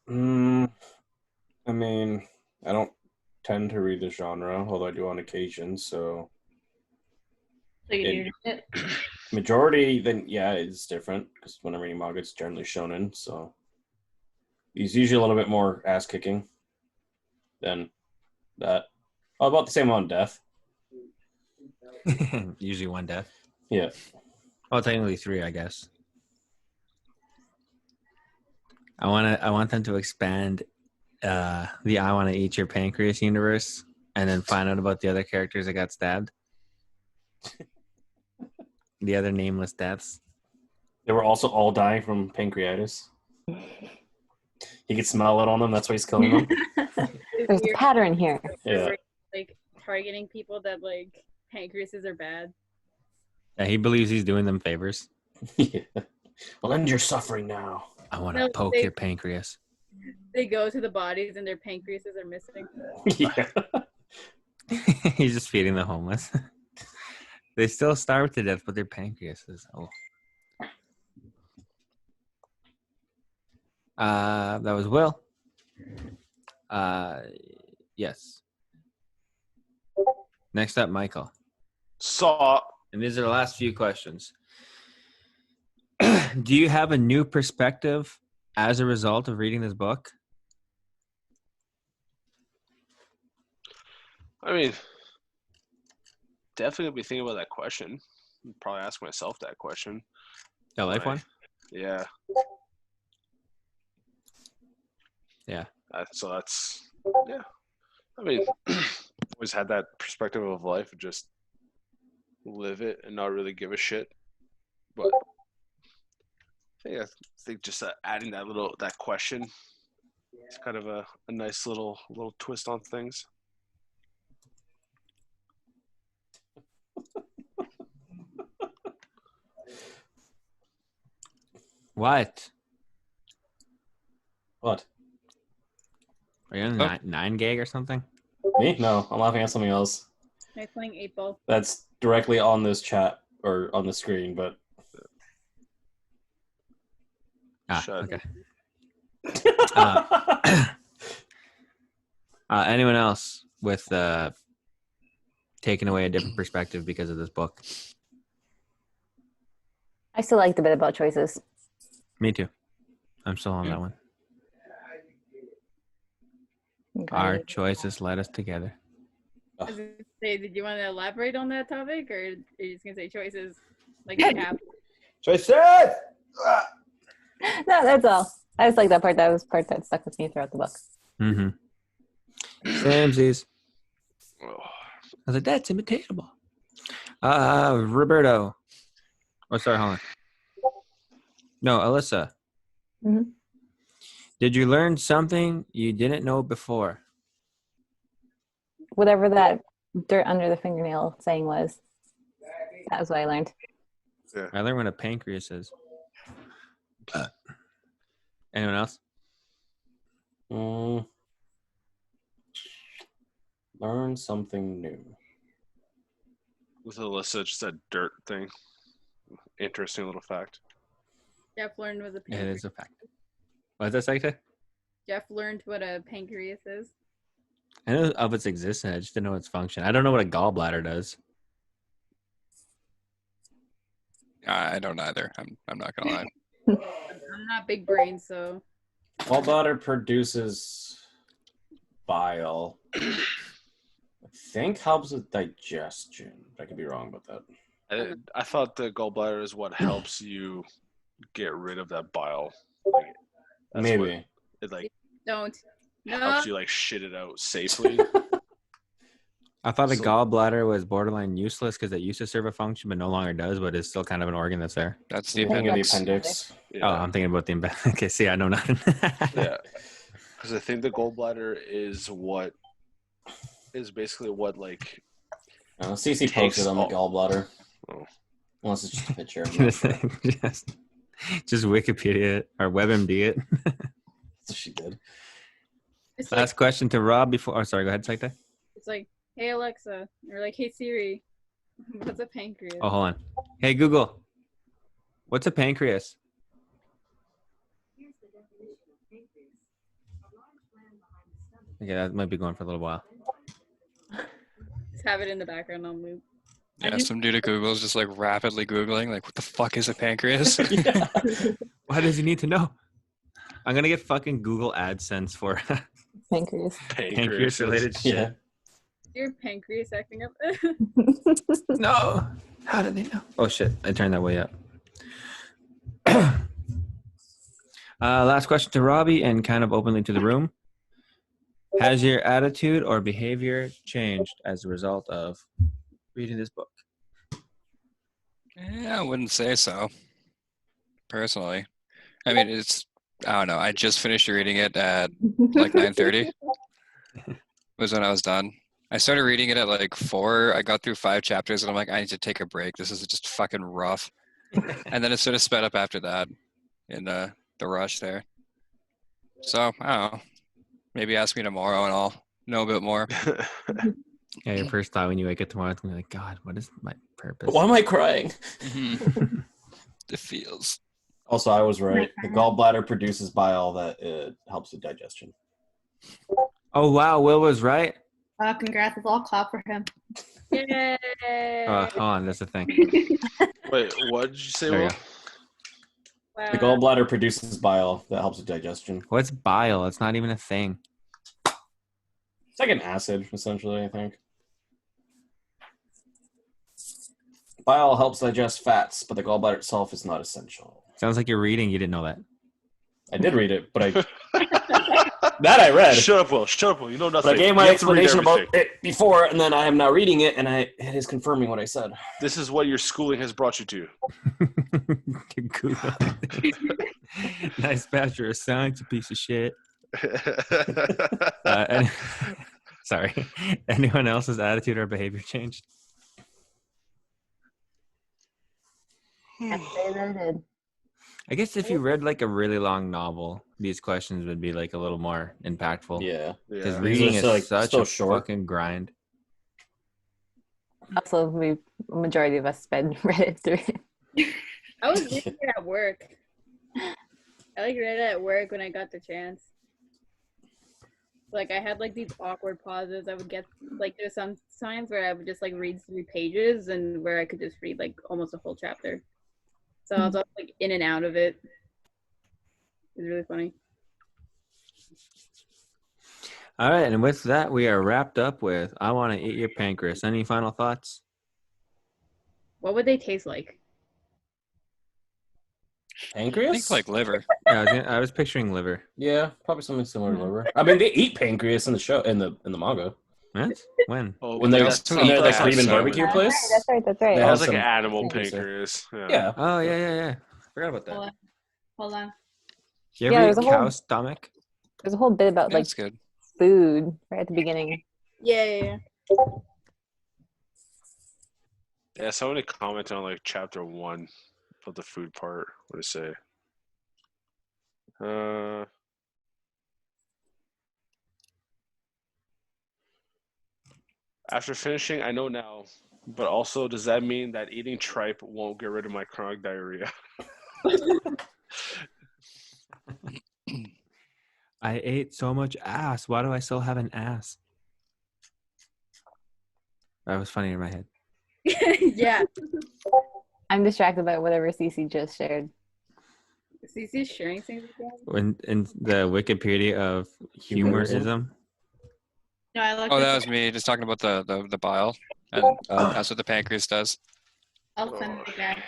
I mean, I don't tend to read the genre, although I do on occasion. So So you do it. majority, then yeah, it's different because when I'm reading manga, it's generally shonen. So it's usually a little bit more ass kicking than that. Oh, about the same amount of death. Usually one death. Yeah. Well, technically 3, I guess. I want them to expand the I Want to Eat Your Pancreas universe and then find out about the other characters that got stabbed. The other nameless deaths. They were also all dying from pancreatitis. He could smell it on them. That's why he's killing them. There's a pattern here. Yeah. Like targeting people that like pancreases are bad. Yeah, he believes he's doing them favors. Yeah. Well, end your suffering now. I want to No, poke they- your pancreas. They go to the bodies and their pancreases are missing. Yeah. He's just feeding the homeless. They still starve to death, but their pancreases. Oh. That was Will. Yes. Next up, Michael. Saw. And these are the last few questions. Do you have a new perspective as a result of reading this book? I mean, definitely be thinking about that question. Probably ask myself that question. The life Right. one? Yeah. Yeah. So that's, yeah. I mean, always had that perspective of life, just live it and not really give a shit. But I think just adding that question, it's kind of a nice little twist on things. What? What? Are you on Oh. 9 gag or something? Me? No, I'm laughing at something else. I'm playing 8 Ball. That's directly on this chat or on the screen, but Shut. Okay. Anyone else with taking away a different perspective because of this book? I still like the bit about choices. Me too. I'm still on that one. Okay. Our choices led us together. I was gonna say, did you want to elaborate on that topic, or are you just gonna say choices like you have? Choices! No, that's all. I just like that part. That was part that stuck with me throughout the book. Mm-hmm. Samesies. Oh, I was like, that's imitatable. Roberto. Oh, sorry, hold on. No, Alyssa. Mhm. Did you learn something you didn't know before? Whatever that dirt under the fingernail saying was. That was what I learned. I learned what a pancreas is. Anyone else? Learn something new. with Alyssa, just that dirt thing. Interesting little fact. Jeff learned what a It pancreas. is a fact. What's that, Saita? Jeff learned what a pancreas is. I know of its existence. I just didn't know its function. I don't know what a gallbladder does. I don't either. I'm not gonna lie. I'm not big brain, so Gallbladder produces bile. I think helps with digestion. I could be wrong about that. I thought the gallbladder is what helps you get rid of that bile. Like, that's Maybe. what it like don't. No. helps you like shit it out safely. I thought a So- gallbladder was borderline useless because it used to serve a function, but no longer does. But it's still kind of an organ that's there. That's the I'm thinking of the appendix. appendix. Yeah. Oh, I'm thinking about the okay. See, I know nothing. Yeah, because I think the gallbladder is what is basically what like CC Takes posted on the all- gallbladder. Oh. Unless it's just a picture. just Wikipedia it or WebMD it. So she did. It's Last question to Rob before. Oh, sorry. Go ahead, Saita. it's like, hey Alexa, or like, hey Siri, what's a pancreas? Oh, hold on. Hey Google, what's a pancreas? Okay, that might be going for a little while. Just have it in the background on loop. Yeah, some dude at Google is just like rapidly Googling, like, what the fuck is a pancreas? Yeah. Why does he need to know? I'm gonna get fucking Google AdSense for Pancreas. pancreas related shit. Yeah. Your pancreas acting up. No. How did they know? Oh shit! I turned that way up. Last question to Robbie and kind of openly to the room. Has your attitude or behavior changed as a result of reading this book? Yeah, I wouldn't say so. Personally. I mean, I don't know. I just finished reading it at like 9:30 was when I was done. I started reading it at like 4. I got through 5 chapters and I'm like, I need to take a break. This is just fucking rough. And then it sort of sped up after that in the rush there. So, I don't know. Maybe ask me tomorrow and I'll know a bit more. Yeah, your first thought when you wake up tomorrow is gonna be like, God, what is my purpose? Why am I crying? It feels. Also, I was right. The gallbladder produces bile that helps with digestion. Oh wow, Will was right. Congrats. Let's all clap for him. Yay! Hold on, that's the thing. Wait, what did you say? There you Will? go. Wow. The gallbladder produces bile that helps with digestion. What's bile? It's not even a thing. It's like an acid, essentially, I think. Bile helps digest fats, but the gallbladder itself is not essential. Sounds like you're reading. You didn't know that. I did read it, but that I read. Shut up, Will. Shut up, Will. You know nothing. But I gave my You have to read explanation about everything. it before, and then I am now reading it, and it is confirming what I said. This is what your schooling has brought you to. Google. Nice bachelor of science, you piece of shit. Sorry. Anyone else's attitude or behavior changed? Can't say that it did. I guess if you read like a really long novel, these questions would be like a little more impactful. Yeah. Because Yeah. reading These is are, like, such so a short. fucking grind. Also, a majority of us sped Reddit through it. I was reading it at work. I like read it at work when I got the chance. Like I had like these awkward pauses. I would get like there's some times where I would just like read 3 pages and where I could just read like almost a whole chapter. So I was all, like in and out of it. It was really funny. All right, and with that, we are wrapped up with I Want to Eat Your Pancreas. Any final thoughts? What would they taste like? I Pancreas? think like liver. Yeah, I was picturing liver. Yeah, probably something similar to liver. I mean, they eat pancreas in the show in the manga. What? When? Oh, When but they're that's in in their like that Korean episode. barbecue That's place. right. That's right. That's right. They that have was like some an animal pancreas there. pancreas. Yeah. Yeah. Oh yeah. Forgot about Hold that. on. Hold on. You Yeah, ever there's eat a whole- cow stomach? There's a whole bit about like That's good. food right at the beginning. Yeah. Yeah, somebody commented on like chapter 1 about the food part. What did it say? After finishing, I know now, but also, does that mean that eating tripe won't get rid of my chronic diarrhea? I ate so much ass. Why do I still have an ass? That was funny in my head. Yeah. I'm distracted by whatever Cece just shared. Cece's sharing things again. When in the Wikipedia of humorism. No, I looked Oh, at that the- was me just talking about the bile, and that's what the pancreas does. I'll send it again.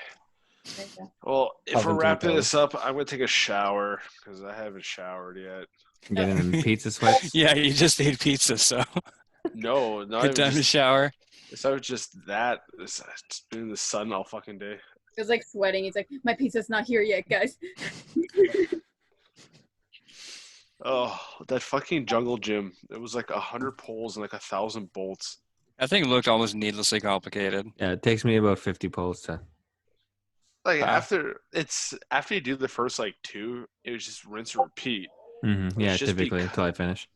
There you go. Well, if Puff we're into wrapping a this up, I'm going to take a shower because I haven't showered yet. Getting in pizza sweats. Yeah, you just ate pizza, so No, not good even time to just, shower. it's not just that. It's been in the sun all fucking day. He was like sweating. He's like, my pizza's not here yet, guys. Oh, that fucking jungle gym. It was like 100 poles and like 1,000 bolts. That thing looked almost needlessly complicated. Yeah, it takes me about 50 pulls to. Like Wow. after you do the first like 2, it was just rinse and repeat. Yeah, It's just typically bec- until I finish.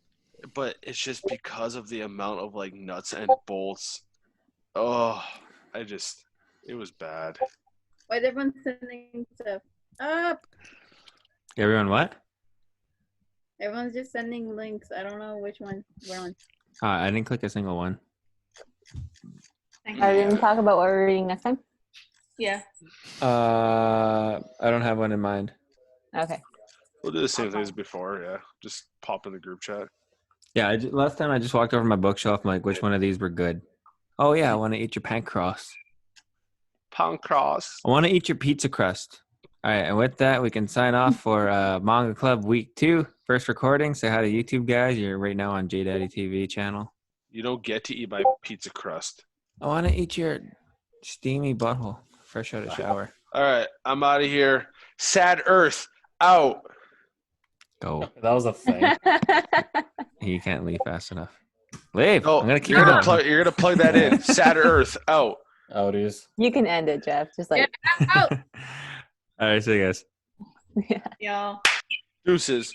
But it's just because of the amount of like nuts and bolts. Oh, it was bad. Why is everyone sending stuff? Up. Everyone, what? Everyone's just sending links. I don't know which one. Where one? I didn't click a single one. Thank Are we you. going to talk about what we're reading next time? Yeah. I don't have one in mind. Okay. We'll do the same thing as before. Yeah, just pop in the group chat. Yeah, last time I just walked over my bookshelf. I'm like, which one of these were good? Oh yeah, I want to eat your pancreas. Pancreas. I want to eat your pizza crust. All right, and with that, we can sign off for Manga Club Week 2. First recording. Say hi to YouTube guys. You're right now on J Daddy TV channel. You don't get to eat my pizza crust. I want to eat your steamy butthole fresh out of shower. All right, I'm out of here. Sad Earth out. Go. That was a thing. He can't leave fast enough. Leave. No, I'm gonna keep you're gonna going. plug. You're gonna plug that in. Sad Earth out. Oh, it is. You can end it, Jeff. Just like, Out. All right, see you guys. yeah. Y'all. Deuces.